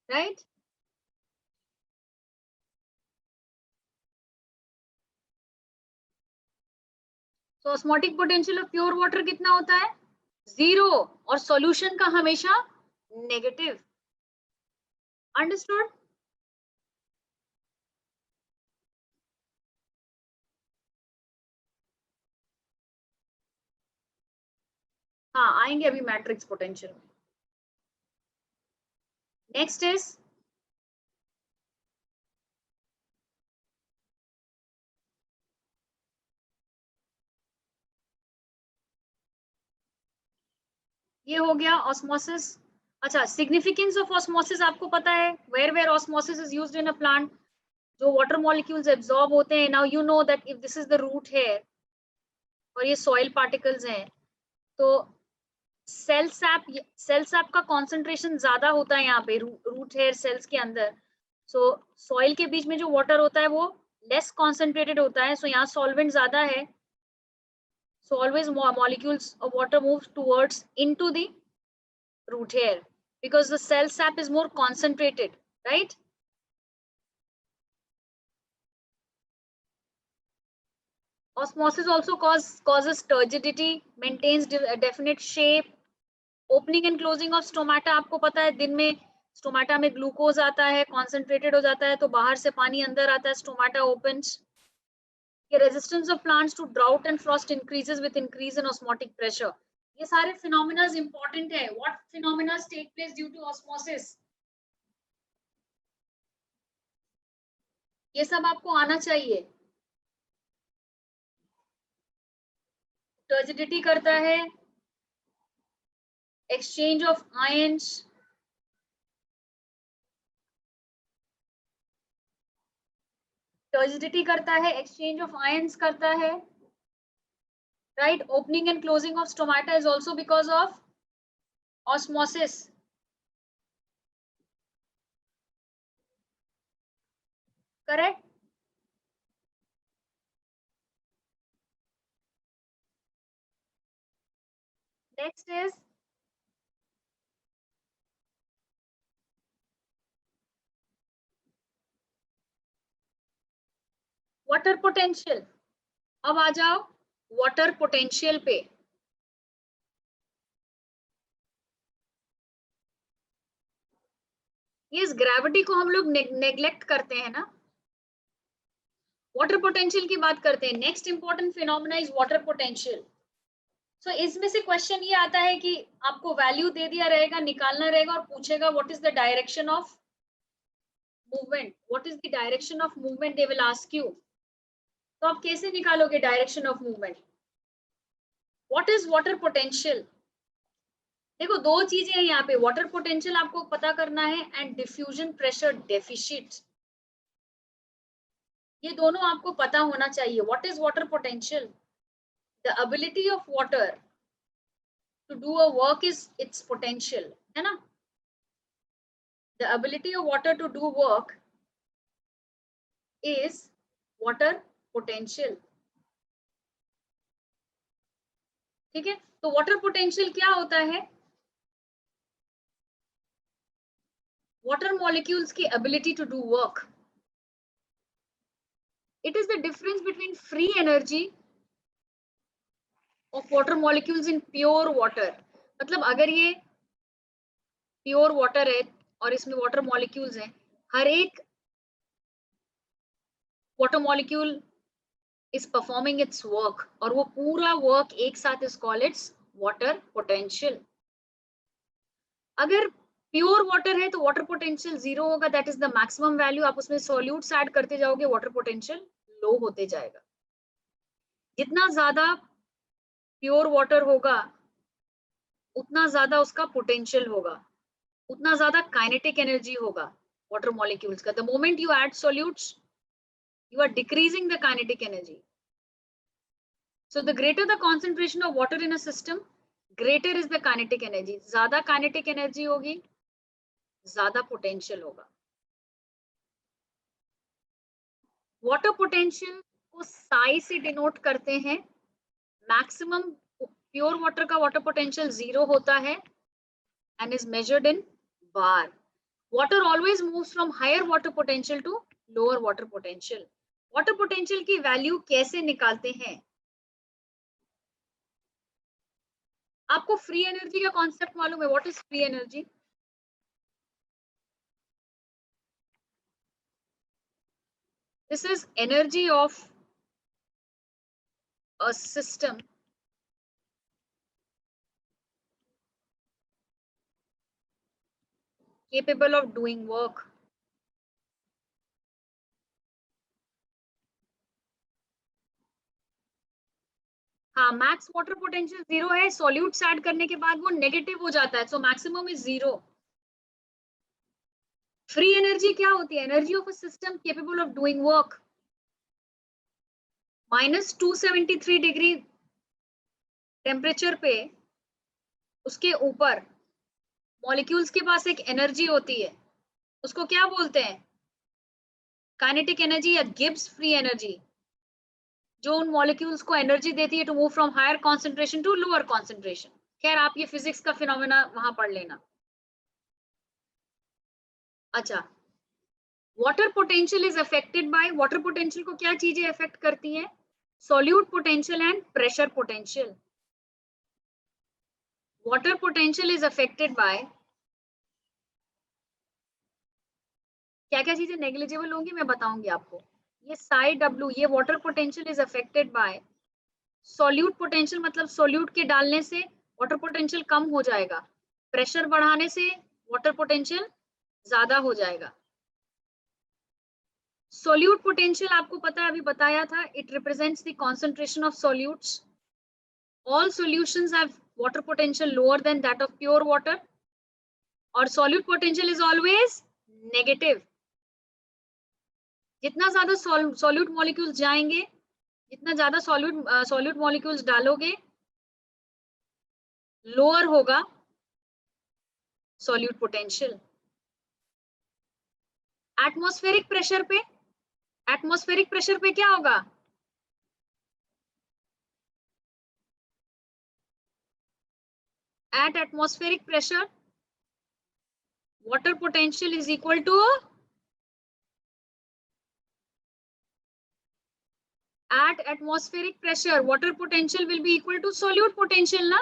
राइट. तो osmotic potential of pure water कितना होता है? 0. और सॉल्यूशन का हमेशा नेगेटिव. अंडरस्टूड? हाँ, आएंगे अभी मैट्रिक्स पोटेंशियल में. नेक्स्ट इज ये हो गया ऑस्मोसिस. अच्छा, सिग्निफिकेंस ऑफ ऑस्मोसिस आपको पता है. Where osmosis is used in a plant, जो वाटर मॉलिक्यूल्स एब्जॉर्ब होते हैं. Now you know that if this is the root hair और ये सॉइल पार्टिकल्स हैं, तो सेल सैप का कॉन्सेंट्रेशन ज्यादा होता है यहाँ पे रूट हेयर सेल्स के अंदर. सो सॉइल के बीच में जो वाटर होता है वो लेस कॉन्सेंट्रेटेड होता है. सो यहाँ सॉल्वेंट ज्यादा है. So always molecules of water move towards into the root hair because the cell sap is more concentrated, right? Osmosis also causes turgidity, maintains a definite shape. Opening and closing of stomata आपको पता है, दिन में stomata में glucose आता है, concentrated हो जाता है, तो बाहर से पानी अंदर आता है, stomata opens. The resistance of plants to drought and frost increases with increase in osmotic pressure. ये सारे phenomena important है. What phenomena take place due to osmosis? ये सब आपको आना चाहिए. Turgidity करता है, exchange of ions, turgidity करता है, exchange of ions करता है, right? Opening and closing of stomata is also because of osmosis. Correct? Next is water potential. अब आ जाओ वाटर पोटेंशियल पे. ये इस ग्रेविटी को हम लोग नेग्लेक्ट करते हैं ना. वाटर पोटेंशियल की बात करते हैं. Next important phenomena is water potential. So इसमें से क्वेश्चन ये आता है कि आपको वैल्यू दे दिया रहेगा, निकालना रहेगा और पूछेगा what is the direction of movement, what is the direction of movement, they will ask you. तो आप कैसे निकालोगे direction of movement? What is water potential? देखो दो चीजें हैं यहाँ पे, वाटर पोटेंशियल आपको पता करना है एंड डिफ्यूजन प्रेशर डेफिशिट, ये दोनों आपको पता होना चाहिए। What is water potential? The ability of water to do a work is its potential, है ना? The ability of water to do work is water potential. ठीक है, तो वाटर पोटेंशियल क्या होता है? वाटर मॉलिक्यूल्स की ability to do work. It is the difference between free energy of water molecules in pure water। मतलब अगर ये प्योर वाटर है और इसमें वाटर मॉलिक्यूल्स हैं, हर एक water molecule is performing it's work और वो पूरा वर्क एक साथ is called its water potential. अगर प्योर वाटर है तो वाटर पोटेंशियल 0 होगा, that is the maximum value. आप उसमें सॉल्यूट्स ऐड करते जाओगे, वाटर पोटेंशियल लो होते जाएगा। जितना ज्यादा प्योर वाटर होगा उतना ज्यादा उसका पोटेंशियल होगा, उतना ज्यादा काइनेटिक एनर्जी होगा वाटर मॉलिक्यूल्स का। The moment you add solutes you are decreasing the kinetic energy. So the greater the concentration of water in a system, greater is the kinetic energy। ज्यादा kinetic energy होगी, ज्यादा potential होगा। Water potential को साई से denote करते हैं। Maximum pure water का water potential 0 होता है and is measured in bar। Water always moves from higher water potential to lower water potential। Water potential की वैल्यू कैसे निकालते हैं? आपको फ्री एनर्जी का कॉन्सेप्ट मालूम है? What is free energy? This is energy of a system capable of doing work। हाँ, max water potential 0 है, सॉल्यूट्स ऐड करने के बाद वो नेगेटिव हो जाता है, so maximum is 0। Free energy क्या होती है? Energy of a system capable of doing work. -273 degree temperature पे उसके ऊपर मॉलिक्यूल्स के पास एक एनर्जी होती है, उसको क्या बोलते हैं? काइनेटिक एनर्जी या गिब्स फ्री एनर्जी, जो उन मॉलिक्यूल्स को एनर्जी देती है to move from higher concentration to lower concentration. खैर आप ये फिजिक्स का फिनोमेना वहां पढ़ लेना। अच्छा, water potential is affected by, water potential को क्या चीजें अफेक्ट करती हैं? Solute potential and pressure potential. Water potential is affected by, क्या क्या चीजें नेग्लिजिबल होंगी मैं बताऊंगी आपको। ये साई डब्ल्यू, ये water potential is affected by solute potential, मतलब सॉल्यूट के डालने से वाटर पोटेंशियल कम हो जाएगा, प्रेशर बढ़ाने से वाटर पोटेंशियल ज्यादा हो जाएगा। सोल्यूट पोटेंशियल आपको पता है, अभी बताया था, it represents the concentration of solutes। All solutions have water potential lower than that of pure water और solute potential is always negative। जितना ज्यादा solute molecules जाएंगे, जितना ज्यादा solute molecules डालोगे, lower होगा solute potential। एटमॉस्फेरिक प्रेशर पे, atmospheric pressure पे क्या होगा? At atmospheric pressure, water potential is equal to, at atmospheric pressure water potential will be equal to solute potential ना।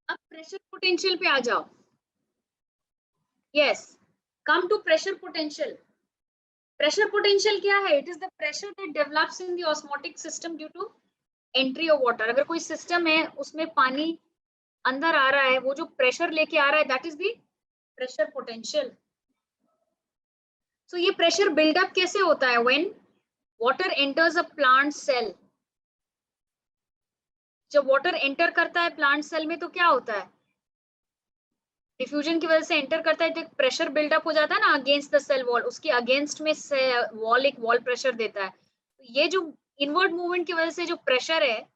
अब प्रेशर पोटेंशियल पे आ जाओ। Yes, come to pressure potential. Pressure potential क्या है? It is the pressure that develops in the osmotic system due to entry of water. अगर कोई system है उसमें पानी अंदर आ रहा है, वो जो प्रेशर लेके आ रहा है, that is the pressure potential. So ये प्रेशर बिल्डअप कैसे होता है? When water enters a plant cell. जब वाटर एंटर करता है प्लांट सेल में तो क्या होता है? डिफ्यूजन की वजह से एंटर करता है तो एक प्रेशर बिल्डअप हो जाता है ना अगेंस्ट द सेल वॉल, उसकी अगेंस्ट में वॉल एक वॉल प्रेशर देता है. तो ये जो इनवर्ड मूवमेंट की वजह से जो प्रेशर है,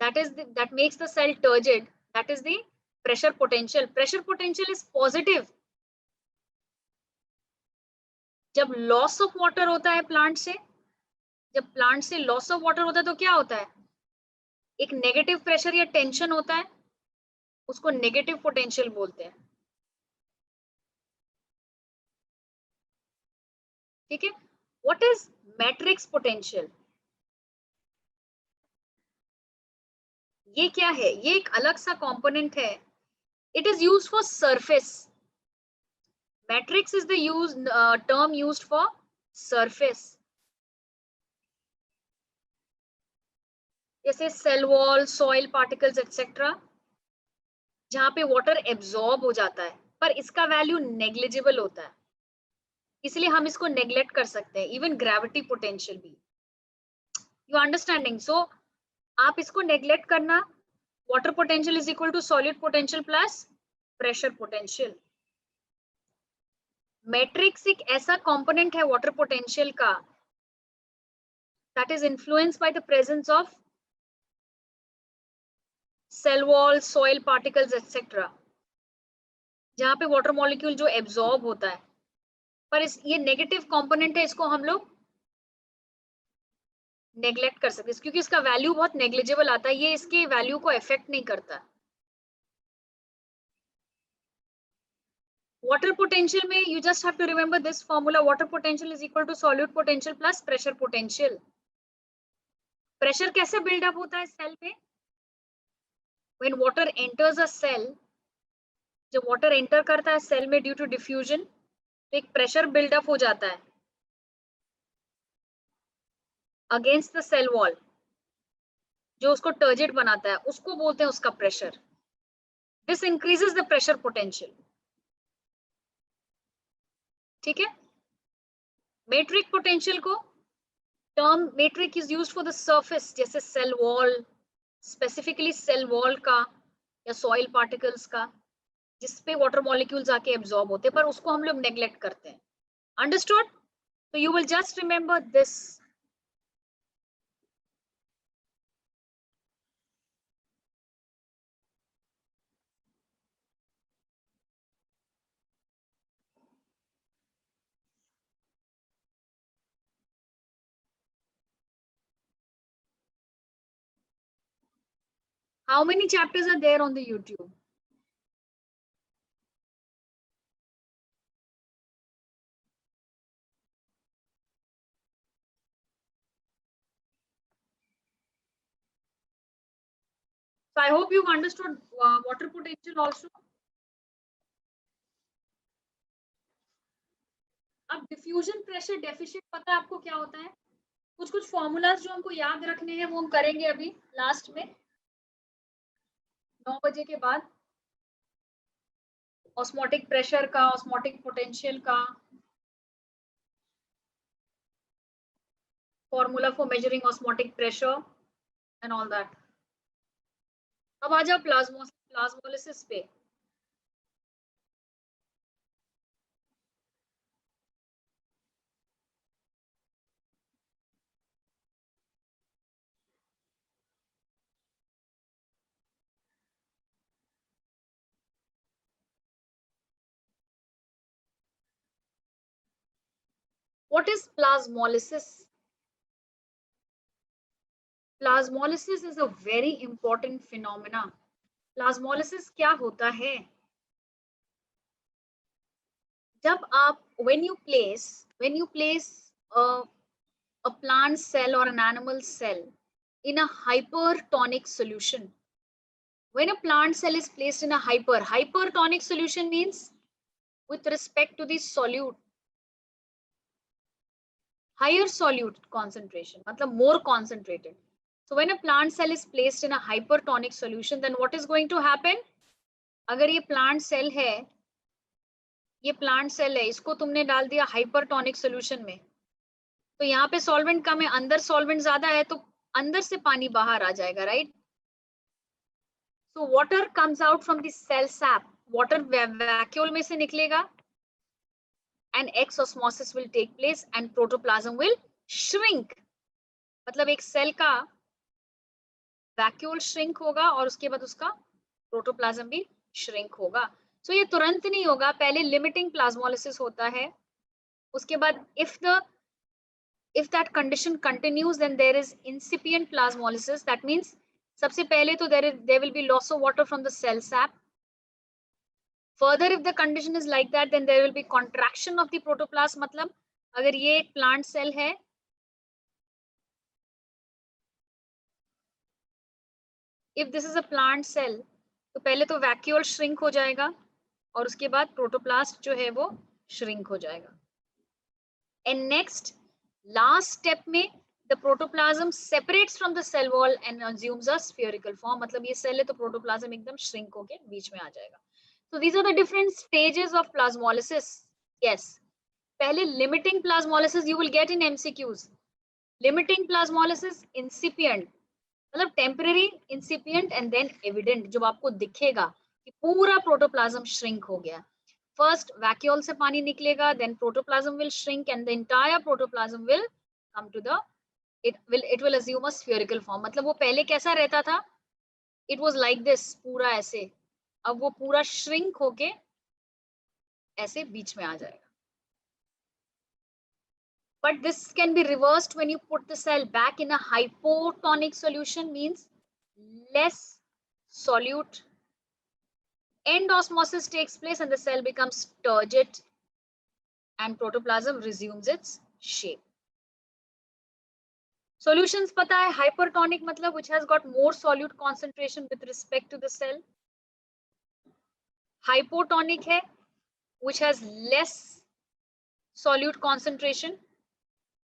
that makes the cell turgid, that is the pressure potential. Pressure potential is positive. जब लॉस ऑफ वाटर होता है प्लांट से, जब प्लांट से लॉस ऑफ वाटर होता है तो क्या होता है? एक नेगेटिव प्रेशर या टेंशन होता है, उसको नेगेटिव पोटेंशियल बोलते हैं. ठीक है. What is matrix potential? ये क्या है? ये एक अलग सा कंपोनेंट है. It is used for surface. Matrix is the term used for surface. जैसे cell wall, soil particles etcetera, जहां पे वाटर एब्जॉर्ब हो जाता है, पर इसका वैल्यू नेग्लिजिबल होता है, इसलिए हम इसको नेग्लेक्ट कर सकते हैं. इवन ग्रेविटी पोटेंशियल भी. You understanding? सो आप इसको नेग्लेक्ट करना. Water potential is equal to solid potential plus pressure potential. Matrix एक ऐसा कंपोनेंट है वाटर पोटेंशियल का that is influenced by the presence of cell wall, soil particles etc. जहां पे वाटर मॉलिक्यूल जो एब्जॉर्ब होता है, पर ये नेगेटिव कंपोनेंट है, इसको हम लोग नेग्लेक्ट कर सकते हैं क्योंकि इसका वैल्यू बहुत नेग्लिजिबल आता है. ये इसके वैल्यू को इफेक्ट नहीं करता. वाटर पोटेंशियल में you just have to remember this formula. Water potential is equal to solute potential plus pressure potential. Pressure कैसे बिल्डअप होता है सेल में? When water enters a cell, जब वाटर एंटर करता है सेल में ड्यू टू डिफ्यूजन, तो एक प्रेशर बिल्डअप हो जाता है अगेंस्ट द सेल वॉल, जो उसको टर्जिड बनाता है, उसको बोलते हैं उसका pressure. This increases the pressure potential. ठीक है. मेट्रिक पोटेंशियल को term metric is used for the surface, जैसे cell wall, specifically cell wall का या सॉइल पार्टिकल्स का, जिसपे वाटर मॉलिक्यूल्स आके एब्जॉर्ब होते हैं, पर उसको हम लोग नेग्लेक्ट करते हैं. अंडरस्टूड? तो you will just remember this. How many chapters are there on the YouTube? So I hope you've understood water potential also. अब डिफ्यूजन प्रेशर डेफिशिएंट पता है आपको क्या होता है? कुछ कुछ फॉर्मूलाज जो हमको याद रखने हैं वो हम करेंगे अभी लास्ट में 9 बजे के बाद. ऑस्मोटिक प्रेशर का, ऑस्मोटिक पोटेंशियल का, formula for measuring osmotic pressure and all that. अब आ जाओ प्लाज्मोलिसिस पे. What is plasmolysis? Plasmolysis is a very important phenomena. Plasmolysis क्या होता है? जब आप when you place a plant cell or an animal cell in a hypertonic solution. When a plant cell is placed in a hypertonic solution means with respect to the solute, higher solute concentration, matlab more concentrated. So when a plant cell is placed in a hypertonic solution, then what is going to happen? अगर ये plant cell है, ये plant cell है, इसको तुमने डाल दिया hypertonic solution में, तो यहाँ पे solvent कम है, अंदर solvent ज्यादा है, तो अंदर से पानी बाहर आ जाएगा, right? So water comes out from the cell sap. Water vacuole में से निकलेगा, and exosmosis will take place and protoplasm will shrink. मतलब एक सेल का वैक्यूल श्रिंक होगा और उसके बाद उसका प्रोटोप्लाज्म भी श्रिंक होगा. सो ये तुरंत नहीं होगा, पहले लिमिटिंग प्लाज्मोलिसिस होता है, उसके बाद if that condition continues, then there is incipient plasmolysis. That means सबसे पहले तो there will be loss of water from the cell sap. Further, if the condition is like that, then there will be contraction of the protoplasm. मतलब अगर ये एक plant cell है, if this is a plant cell, तो पहले तो vacuole shrink हो जाएगा और उसके बाद प्रोटोप्लास्ट जो है वो shrink हो जाएगा. And next, last step में the protoplasm separates from the cell wall and assumes a spherical form. मतलब ये सेल है तो प्रोटोप्लाज्म एकदम shrink होके बीच में आ जाएगा. So these are the different stages of plasmolysis. Yes. पहले limiting plasmolysis you will get in MCQs. Limiting plasmolysis, incipient, मतलब टेम्पररी, इंसिपिएंट एंड देन एविडेंट, जब आपको दिखेगा कि पूरा प्रोटोप्लाज्म श्रिंक हो गया. फर्स्ट वैक्यूल से पानी निकलेगा, then protoplasm will shrink and the entire protoplasm will come to the it will assume a spherical form. मतलब वो पहले कैसा रहता था, it was like this, पूरा ऐसे, अब वो पूरा श्रिंक होके ऐसे बीच में आ जाएगा. But this can be reversed when you put the cell back in a hypotonic solution, means less solute. End osmosis takes place and the cell becomes turgid and protoplasm resumes its shape. Solutions पता है, hypertonic मतलब which has got more solute concentration with respect to the cell. Hypotonic है which has less solute concentration.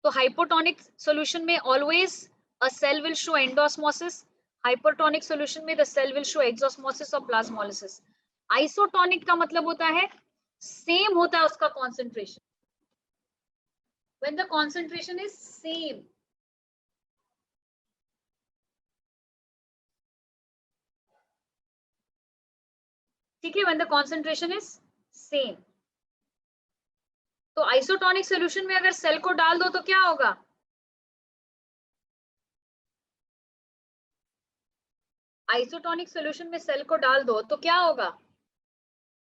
तो hypotonic solution में always a cell will show endosmosis. Hypertonic solution में the cell will show exosmosis or plasmolysis. Isotonic का मतलब होता है same होता है उसका concentration. When the concentration is same. ठीक है, when the concentration is same. तो आइसोटोनिक सॉल्यूशन में अगर सेल को डाल दो तो क्या होगा, आइसोटोनिक सॉल्यूशन में सेल को डाल दो तो क्या होगा,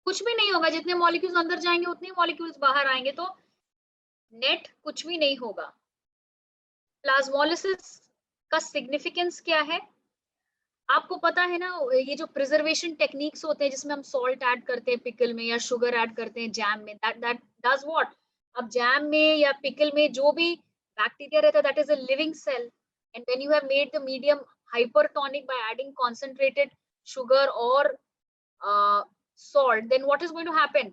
कुछ भी नहीं होगा. जितने मॉलिक्यूल्स अंदर जाएंगे उतने मॉलिक्यूल्स बाहर आएंगे, तो नेट कुछ भी नहीं होगा. प्लाज्मोलिसिस का सिग्निफिकेंस क्या है, आपको पता है ना, ये जो प्रिजर्वेशन टेक्निक्स होते हैं जिसमें हम सॉल्ट ऐड करते हैं पिकल में या शुगर ऐड करते हैं जैम में, दैट डज व्हाट. अब जैम में या पिकल में जो भी बैक्टीरिया रहता है, that is a living cell, and when you have made the medium hypertonic by adding concentrated sugar or salt, then what is going to happen,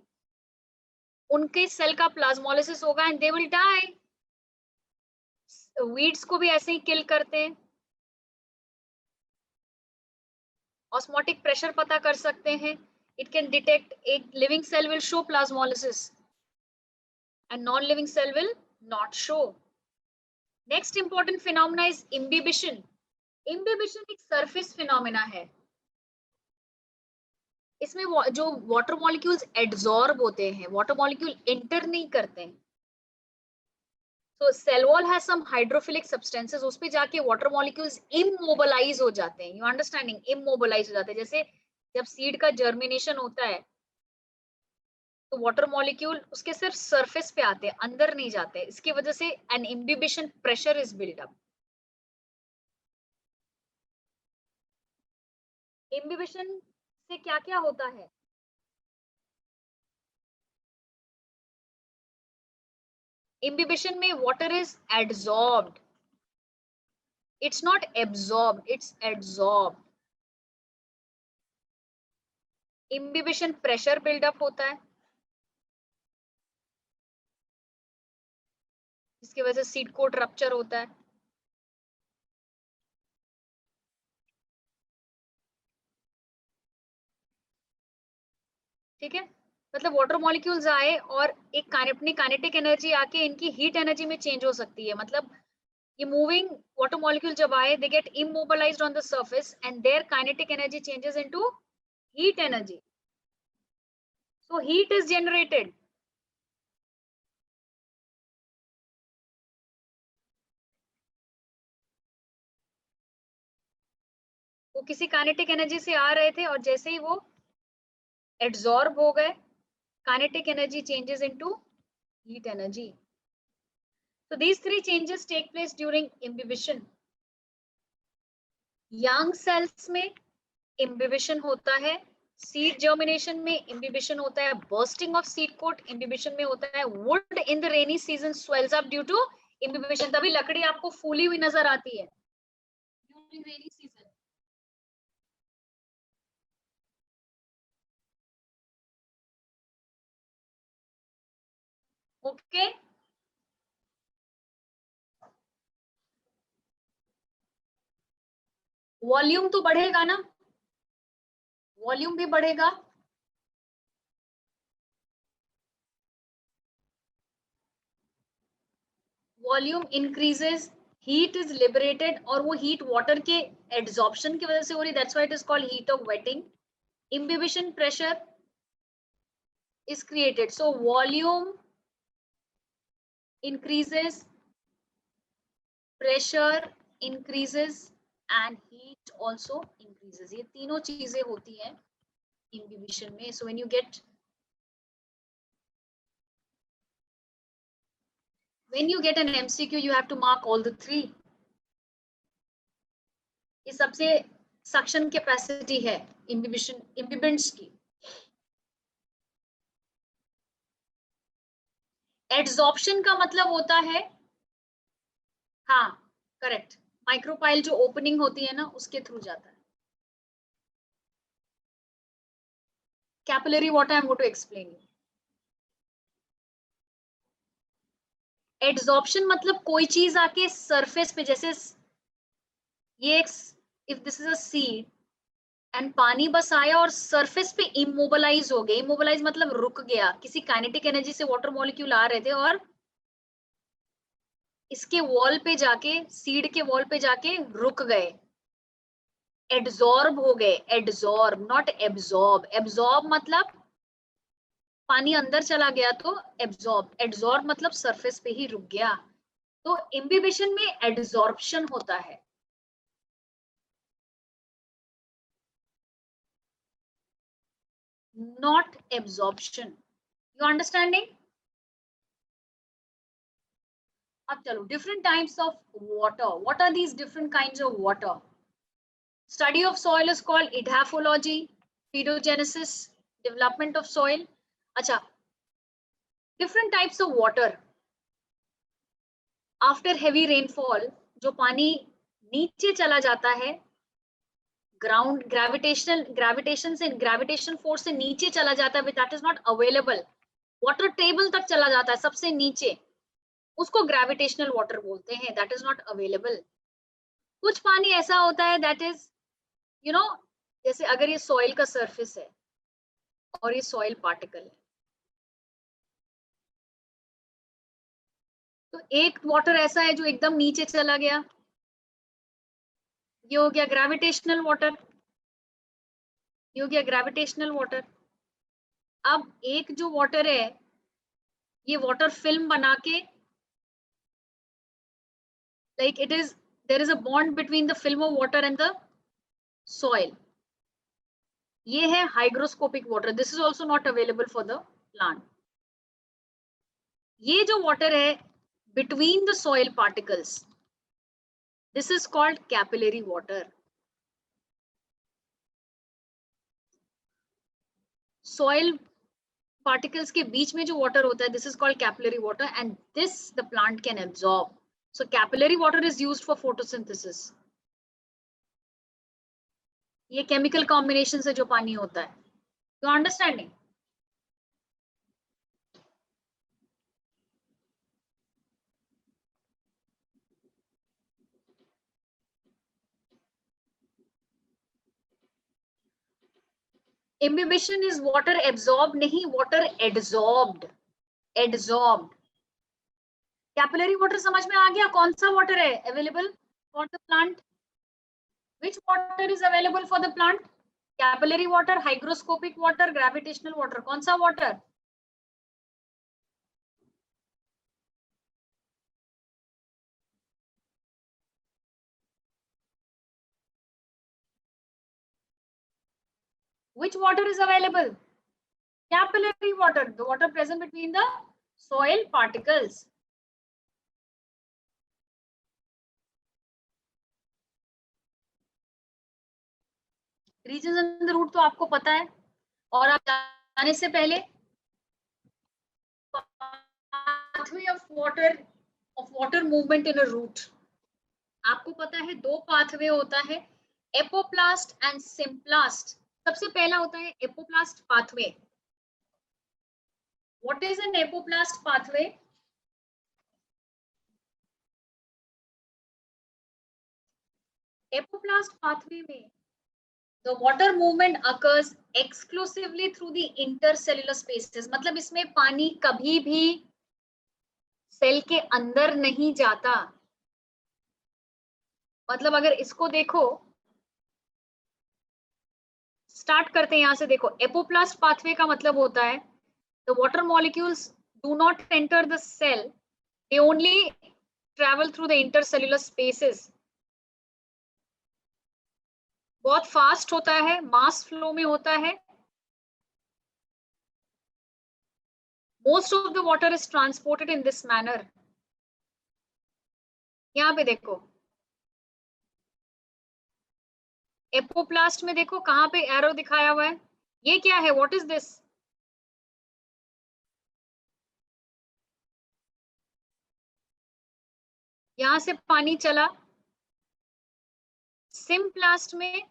उनके cell का प्लाज्मोलिसिस होगा and they will die. Weeds को भी ऐसे ही किल करते हैं. Osmotic pressure पता कर सकते हैं. It can detect a living cell will show plasmolysis and non-living cell will not show. Next important phenomena is imbibition. Imbibition एक surface phenomena है. इसमें जो water molecules adsorb होते हैं, water molecule enter नहीं करते हैं. So cell wall has some hydrophilic substances, उस पे जाके water molecules immobilize हो जाते हैं. You understanding? Immobilize हो जाते हैं. जैसे जब सीड का जर्मिनेशन होता है तो वाटर मॉलिक्यूल उसके सिर्फ सरफेस पे आते हैं, अंदर नहीं जाते. इसकी वजह से an imbibition pressure is build up. Imbibition से क्या क्या होता है, इम्बिबिशन में water is adsorbed, it's not absorbed, it's adsorbed. Imbibition pressure buildup होता है. जिसकी वजह से सीड कोट रप्चर होता है। ठीक है, मतलब वाटर मॉलिक्यूल्स आए और एक अपनी काइनेटिक एनर्जी आके इनकी हीट एनर्जी में चेंज हो सकती है। मतलब ये मूविंग वाटर मॉलिक्यूल जब आए, they get immobilised on the surface and their kinetic energy changes into heat energy, so heat is generated। वो किसी काइनेटिक एनर्जी से आ रहे थे और जैसे ही वो एड्सॉर्ब हो गए, kinetic energy changes into heat energy. So these three changes take place during imbibition। Young cells में imbibition होता है, सीड जर्मिनेशन में imbibition होता है, bursting of seed coat imbibition में होता है, wood in the rainy season swells up due to imbibition। तभी लकड़ी आपको फूली हुई नजर आती है during rainy season। Okay, volume तो बढ़ेगा ना, वॉल्यूम भी बढ़ेगा। Volume increases, heat is liberated, और वो हीट वाटर के एड्सॉर्प्शन की वजह से हो रही, that's why it is called heat of waiting. Imbibition pressure is created, so volume increases, pressure increases and heat also increases। ये तीनों चीजें होती हैं imbibition में। so when you get an MCQ you have to mark all the three। ये सबसे suction capacity है imbibition imbibants की। एड्सॉर्प्शन का मतलब होता है, हाँ करेक्ट, माइक्रोपाइल जो ओपनिंग होती है ना उसके थ्रू जाता है। Capillary water I am going to explain you. Adsorption मतलब कोई चीज आके सरफेस पे, जैसे ये if this is a seed and पानी बस आया और सरफेस पे इमोबलाइज हो गया। इमोबलाइज मतलब रुक गया, किसी काइनेटिक एनर्जी से वाटर मॉलिक्यूल आ रहे थे और इसके वॉल पे जाके, सीड के वॉल पे जाके रुक गए, एड्सॉर्ब हो गए। Adsorb not absorb. एब्सॉर्ब मतलब पानी अंदर चला गया तो एब्सॉर्ब, एड्सॉर्ब मतलब सरफेस पे ही रुक गया। तो इम्बिबिशन में एड्सॉर्प्शन होता है, not absorption। You understanding? अब चलो, different types of water। What are these different kinds of water? Study of soil is called edaphology, pedogenesis, development of soil। अच्छा, different types of water। After heavy rainfall जो पानी नीचे चला जाता है, ground gravitation force से नीचे चला जाता है, that is not available, water table तक चला जाता है सबसे नीचे, उसको ग्रेविटेशनल वाटर बोलते हैं, दैट इज नॉट अवेलेबल। कुछ पानी ऐसा होता है दैट इज यू नो, जैसे अगर ये सॉइल का सरफेस है और ये सॉइल पार्टिकल है, तो एक वाटर ऐसा है जो एकदम नीचे चला गया, ये हो गया ग्रेविटेशनल वाटर, ये हो गया ग्रेविटेशनल वाटर। अब एक जो वाटर है, ये वाटर फिल्म बना के, like it is, there is a bond between the film of water and the soil। ये है hygroscopic water, this is also not available for the plant। ये जो water है between the soil particles, this is called capillary water। soil particles के बीच में जो water होता है, this is called capillary water and this the plant can absorb। so capillary water is used for photosynthesis। ये chemical combination से जो पानी होता है, you understanding? Imbibition is water absorb नहीं, वाटर एडजॉर्ब्ड, एडजॉर्ब्ड। कैपिलरी वाटर समझ में आ गया, कौन सा वाटर है available for the plant? Which water is available for the plant? Capillary water, hygroscopic water, gravitational water, कौन सा water? Which water is available? Capillary water, the water present between the soil particles. Regions and the route तो आपको पता है, और आप जाने से पहले pathway of water movement in a route, आपको पता है दो पाथवे होता है, एपोप्लास्ट एंड सिम्प्लास्ट। सबसे पहला होता है apoplast pathway. What is an apoplast pathway? Apoplast pathway में the water movement occurs exclusively through the intercellular spaces, मतलब इसमें पानी कभी भी सेल के अंदर नहीं जाता। मतलब अगर इसको देखो, स्टार्ट करते हैं यहां से, देखो एपोप्लास्ट पाथवे का मतलब होता है the water molecules do not enter the cell, they only travel through the intercellular spaces। बहुत फास्ट होता है, मास फ्लो में होता है। Most of the water is transported in this manner. यहाँ पे देखो एपोप्लास्ट में, देखो कहाँ पे एरो दिखाया हुआ है, ये क्या है, व्हाट इज दिस? यहां से पानी चला सिम्प्लास्ट में,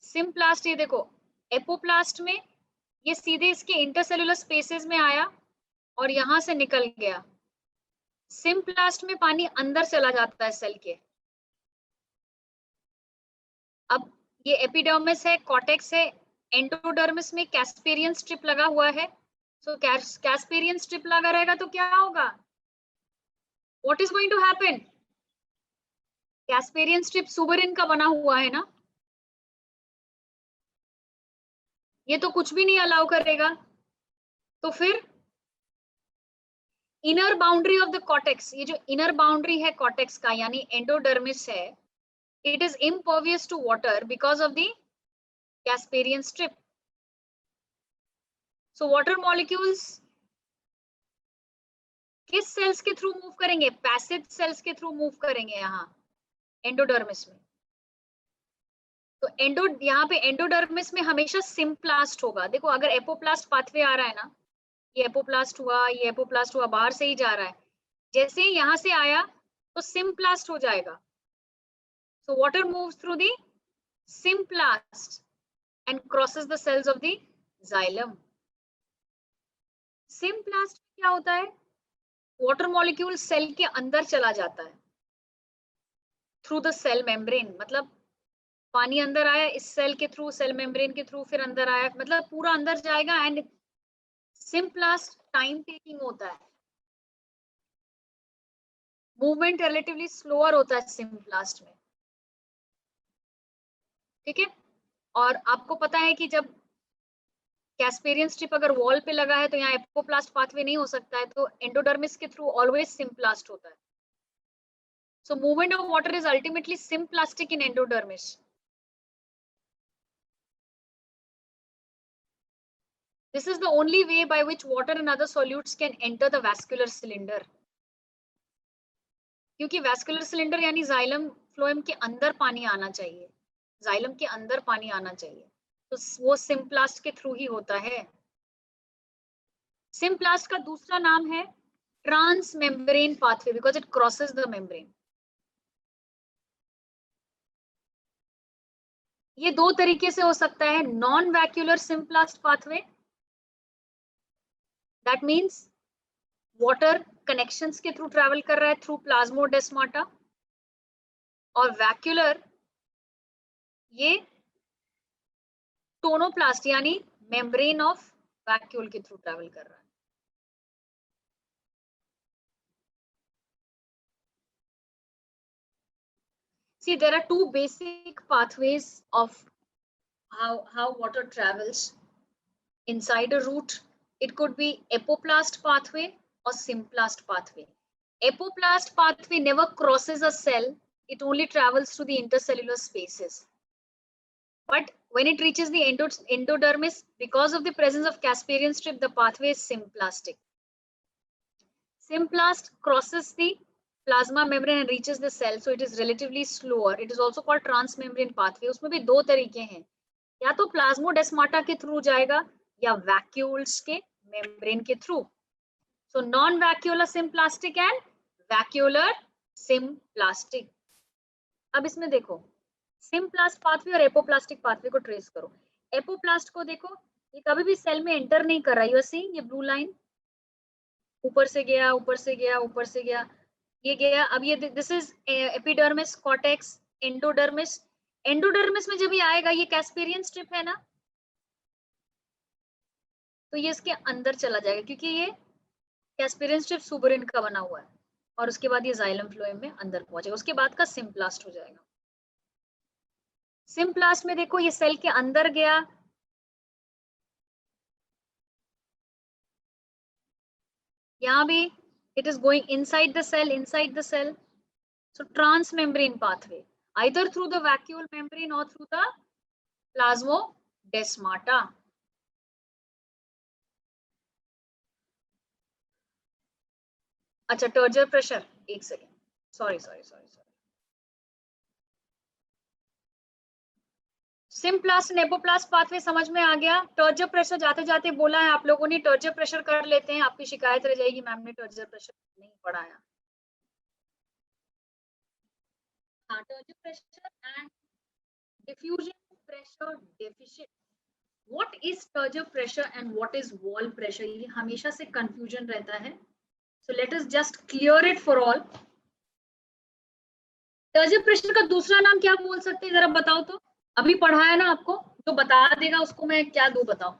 सिम्प्लास्ट ये देखो एपोप्लास्ट में ये सीधे इसके इंटरसेलुलर स्पेसेस में आया और यहां से निकल गया। सिम्प्लास्ट में पानी अंदर चला जाता है सेल के। अब ये एपिडर्मिस है, कॉर्टेक्स है, एंडोडर्मिस में कैस्पेरियन स्ट्रिप लगा हुआ है। सो कैस्पेरियन स्ट्रिप लगा रहेगा तो क्या होगा, what is going to happen? Casparian strip suberin का बना हुआ है ना, ये तो कुछ भी नहीं अलाउ करेगा। तो फिर inner boundary of the cortex, ये जो इनर बाउंड्री है कॉर्टेक्स का यानी एंडोडर्मिस है, it is impervious to water because of the Casparian strip. So water molecules किस सेल्स के थ्रू मूव करेंगे? पैसिव सेल्स के थ्रू मूव करेंगे यहाँ एंडोडर्मिस में। तो यहाँ पे एंडोडर्मिस में हमेशा सिम्प्लास्ट होगा। देखो अगर एपोप्लास्ट पाथवे आ रहा है ना, ये एपोप्लास्ट हुआ, ये एपोप्लास्ट हुआ, बाहर से ही जा रहा है, जैसे ही यहाँ से आया तो सिम्प्लास्ट हो जाएगा। So water moves through the symplast and crosses the cells of the xylem. Symplast क्या होता है? वाटर मॉलिक्यूल सेल के अंदर चला जाता है थ्रू द सेल मेम्ब्रेन। मतलब पानी अंदर आया इस सेल के थ्रू, सेल मेम्ब्रेन के थ्रू, फिर अंदर आया, मतलब पूरा अंदर जाएगा। एंड सिम्प्लास्ट टाइम टेकिंग होता है, मूवमेंट रिलेटिवली स्लोअर होता है सिम्प्लास्ट में, ठीक है। और आपको पता है कि जब कैस्पेरियन स्ट्रिप अगर वॉल पे लगा है तो यहाँ एपोप्लास्ट पाथवे नहीं हो सकता है, तो एंडोडर्मिस के थ्रू ऑलवेज सिम्प्लास्ट होता है। So movement of water is ultimately symplastic in endodermis. This is the only way by which water and other solutes can enter the vascular cylinder. क्योंकि vascular cylinder यानी xylem phloem के अंदर पानी आना चाहिए, xylem के अंदर पानी आना चाहिए, तो वो सिम्प्लास्ट के थ्रू ही होता है। सिम्प्लास्ट का दूसरा नाम है trans membrane pathway because it crosses the membrane. ये दो तरीके से हो सकता है, non vacuolar symplast pathway, that means water connections के थ्रू ट्रैवल कर रहा है थ्रू प्लाज्मोडेस्माटा, और वैक्यूलर ये टोनोप्लास्ट यानी मेम्ब्रेन ऑफ वैक्यूल के थ्रू ट्रेवल कर रहा है। See, there are two basic pathways of how water travels inside a root. It could be apoplast pathway or symplast pathway. Apoplast pathway never crosses a cell. It only travels through the intercellular spaces. But when it reaches the endodermis, because of the presence of Casparian strip, the pathway is symplastic. Symplast crosses the plasma membrane and reaches the cell, so it is relatively slower. It is also called transmembrane pathway. उसमें भी दो तरीके हैं, या तो plasmodesmata के through जाएगा या वैक्यूल्स के मेम्ब्रेन के through. So non-vacuolar symplastic and vacuolar symplastic. अब इसमें देखो सिम्प्लास्ट पाथवे और एपोप्लास्टिक पाथवे को ट्रेस करो. एपोप्लास्ट को देखो, ये कभी भी सेल में एंटर नहीं कर रहा. यू आर सीइंग ये ब्लू लाइन ऊपर से गया, ऊपर से गया, ऊपर से गया, ये गया. अब ये this is epidermis, cortex, endodermis. Endodermis में जब ये आएगा, ये कैस्पेरियन स्ट्रिप है ना, तो ये इसके अंदर चला जाएगा क्योंकि ये कैस्पेरियन स्ट्रिप सुबरिन का बना हुआ है, और उसके बाद ये जाइलम फ्लोएम में अंदर पहुंचेगा. उसके बाद का सिम्प्लास्ट हो जाएगा. सिम्प्लास्ट में देखो ये सेल के अंदर गया, यहाँ भी it is going inside the cell, inside the cell. So transmembrane pathway, either through the vacuole membrane or through the plasmodesmata. अच्छा, टर्जर प्रेशर, एक second, sorry. Symplast and apoplast pathway समझ में आ गया. टर्जर प्रेशर जाते जाते बोला है आप लोगों ने, टर्जर प्रेशर कर लेते हैं. आपकी शिकायत रह जाएगी मैम ने टर्जर प्रेशर नहीं पढ़ाया. हाँ, turgor pressure and diffusion pressure deficient. What is turgor pressure and what is wall pressure? ये हमेशा से कंफ्यूजन रहता है. So let us just clear it for all. Turgor pressure का दूसरा नाम क्या बोल सकते हैं, जरा बताओ तो. अभी पढ़ाया ना आपको, तो बता देगा उसको मैं क्या दूं, बताओ.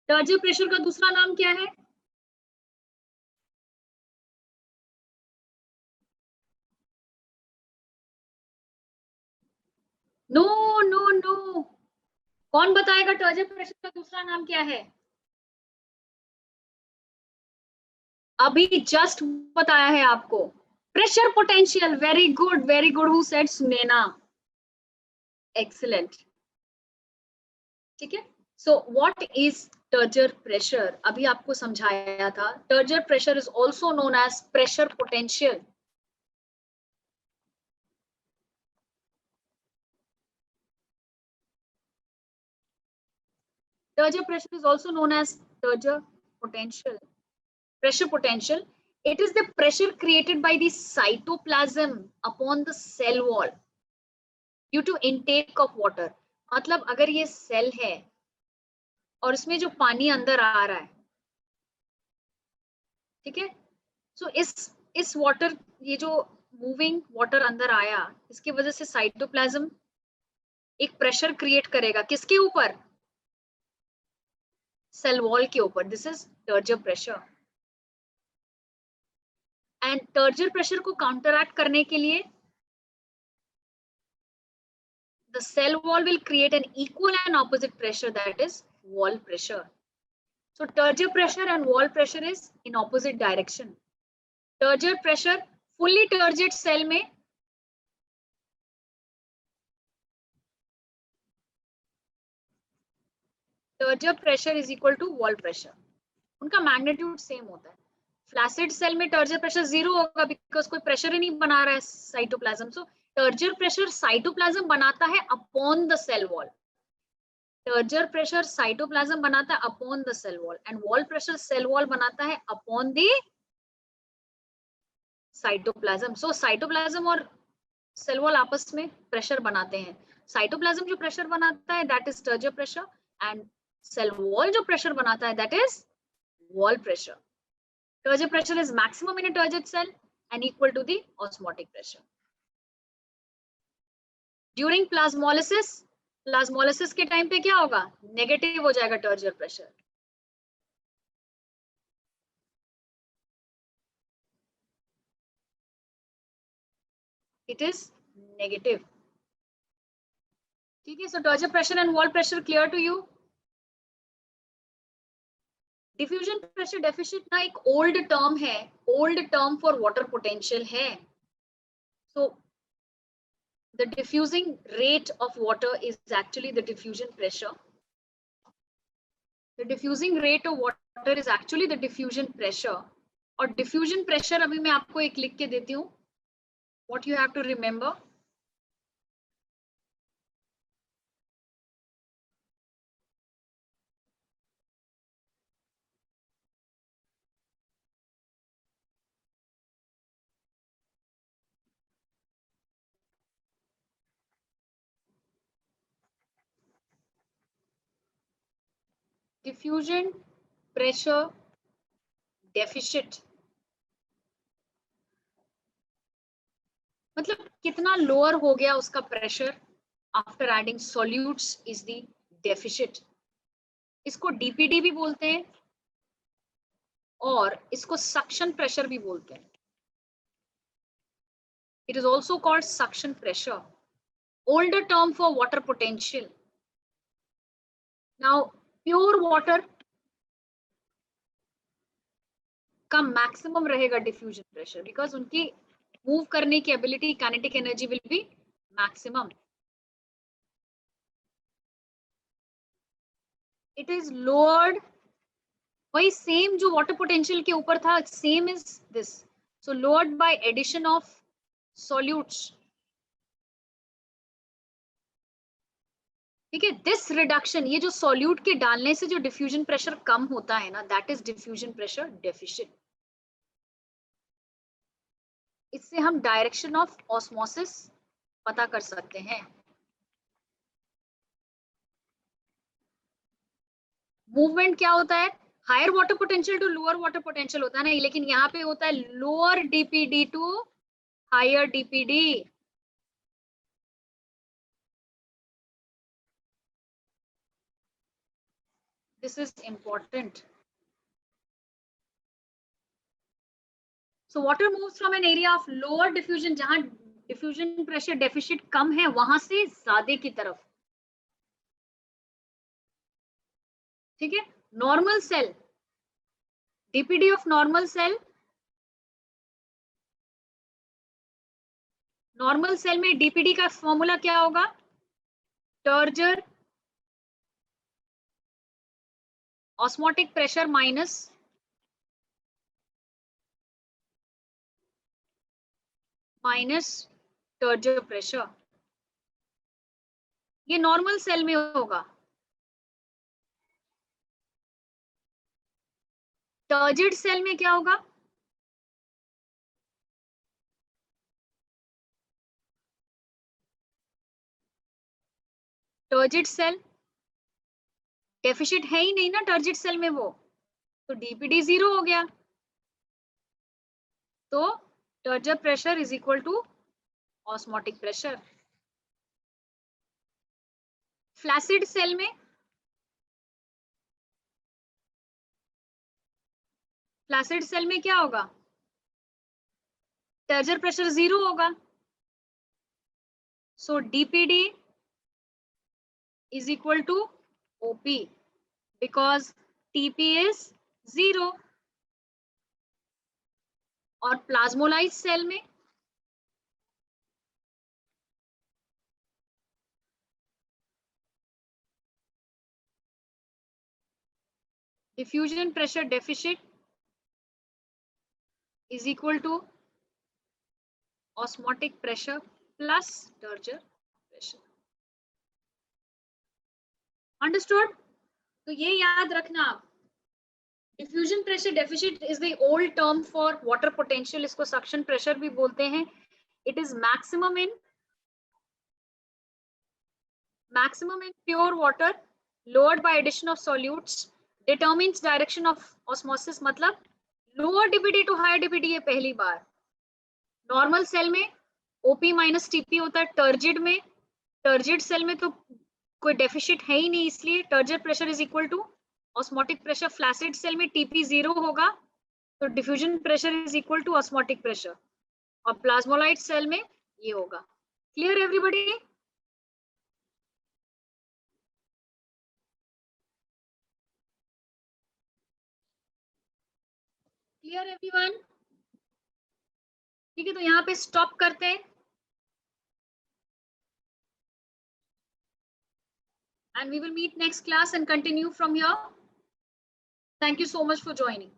टर्जर प्रेशर का दूसरा नाम क्या है? नो नो नो, कौन बताएगा टर्जर प्रेशर का दूसरा नाम क्या है? अभी जस्ट बताया है आपको, pressure potential. Very good, very good. Who said? Sunaina. Excellent. ठीक है. So what is turgor pressure? अभी आपको समझाया था. Turgor pressure is also known as pressure potential. Turgor pressure is also known as Turgor potential. Pressure potential. It is the pressure created by the cytoplasm upon the cell wall due to intake of water. मतलब अगर ये cell है और इसमें जो पानी अंदर आ रहा है, ठीक है, सो इस वाटर, ये जो मूविंग वाटर अंदर आया, इसकी वजह से साइटोप्लाज्म एक प्रेशर क्रिएट करेगा. किसके ऊपर? सेल वॉल के ऊपर. This is turgor pressure. And turgor pressure को काउंटरएक्ट करने के लिए the cell wall will create an equal and opposite pressure, that is wall pressure. So turgor pressure and wall pressure is in opposite direction. Turgor pressure, fully turgid cell में turgor pressure is equal to wall pressure. उनका magnitude same होता है. Flaccid cell में टर्जर pressure 0 होगा because कोई pressure ही नहीं बना रहा है cytoplasm. So turgor pressure cytoplasm बनाता है upon the cell wall. Turgor pressure cytoplasm बनाता है upon the cell wall, and wall pressure cell wall बनाता है upon the cytoplasm. So cytoplasm और सेल वॉल आपस में प्रेशर बनाते हैं. साइटोप्लाज्म जो प्रेशर बनाता है that is turgor pressure, and cell wall जो प्रेशर बनाता है that is wall pressure. Turgor pressure is maximum in a turgid cell and equal to the osmotic pressure. During plasmolysis, plasmolysis के time पे क्या होगा? Negative हो जाएगा turgor pressure. It is negative. ठीक है. So turgor pressure and wall pressure clear to you. Diffusion pressure deficit ना एक ओल्ड टर्म है, old term for water potential है. सो the diffusing rate of water is actually the diffusion pressure. The diffusing rate of water is actually the diffusion pressure. और diffusion pressure अभी मैं आपको एक लिख के देती हूँ. What you have to remember. Diffusion pressure deficit मतलब कितना लोअर हो गया उसका pressure after adding solutes is the deficit. इसको डीपीडी भी बोलते हैं और इसको सक्शन प्रेशर भी बोलते हैं. It is also called suction pressure. Older term for water potential. Now, pure water का maximum रहेगा diffusion pressure because उनकी move करने की ability, kinetic energy will be maximum. It is lowered. वही same जो water potential के ऊपर था, same is this. So lowered by addition of solutes. ठीक है. दिस रिडक्शन, ये जो सॉल्यूट के डालने से जो डिफ्यूजन प्रेशर कम होता है ना, that is diffusion pressure deficit. इससे हम डायरेक्शन ऑफ ऑस्मोसिस पता कर सकते हैं. मूवमेंट क्या होता है? Higher water potential to lower water potential होता है ना, लेकिन यहाँ पे होता है lower DPD to higher DPD. This is important. So water moves from an area of lower diffusion, जहां diffusion pressure deficit कम है, वहां से ज्यादा की तरफ. ठीक है. Normal cell, DPD of normal cell, normal cell में डीपीडी का फॉर्मूला क्या होगा? Turgor osmotic pressure minus turgor pressure. ये नॉर्मल सेल में होगा. टर्जिड सेल में क्या होगा? टर्जिड सेल डेफिशिट है ही नहीं ना टर्जिड सेल में वो, तो डीपीडी 0 हो गया. तो turgor pressure is equal to osmotic pressure. Flaccid cell में, फ्लैसिड सेल में क्या होगा? टर्जर प्रेशर 0 होगा. So DPD is equal to OP because TP is 0. और प्लाज्मोलाइज सेल में diffusion pressure deficit is equal to osmotic pressure plus Turgor pressure. Understood? तो ये याद रखना आप. Diffusion pressure deficit is the old term for water potential. इसको suction pressure भी बोलते हैं. It is maximum in pure water lowered by addition of solutes, determines direction of osmosis, मतलब lower DPT to higher DPT ये पहली बार। Normal cell में OP minus TP होता है, टर्जिड में, टर्जिड सेल में तो कोई डेफिशिट है ही नहीं, इसलिए turgid pressure is equal to osmotic pressure. Flaccid cell में TP 0 होगा तो diffusion pressure is equal to osmotic pressure, और प्लाज्मोलाइट सेल में ये होगा। Clear everybody? Clear everyone? ठीक है, तो यहाँ पे स्टॉप करते हैं and we will meet next class and continue from here. Thank you so much for joining.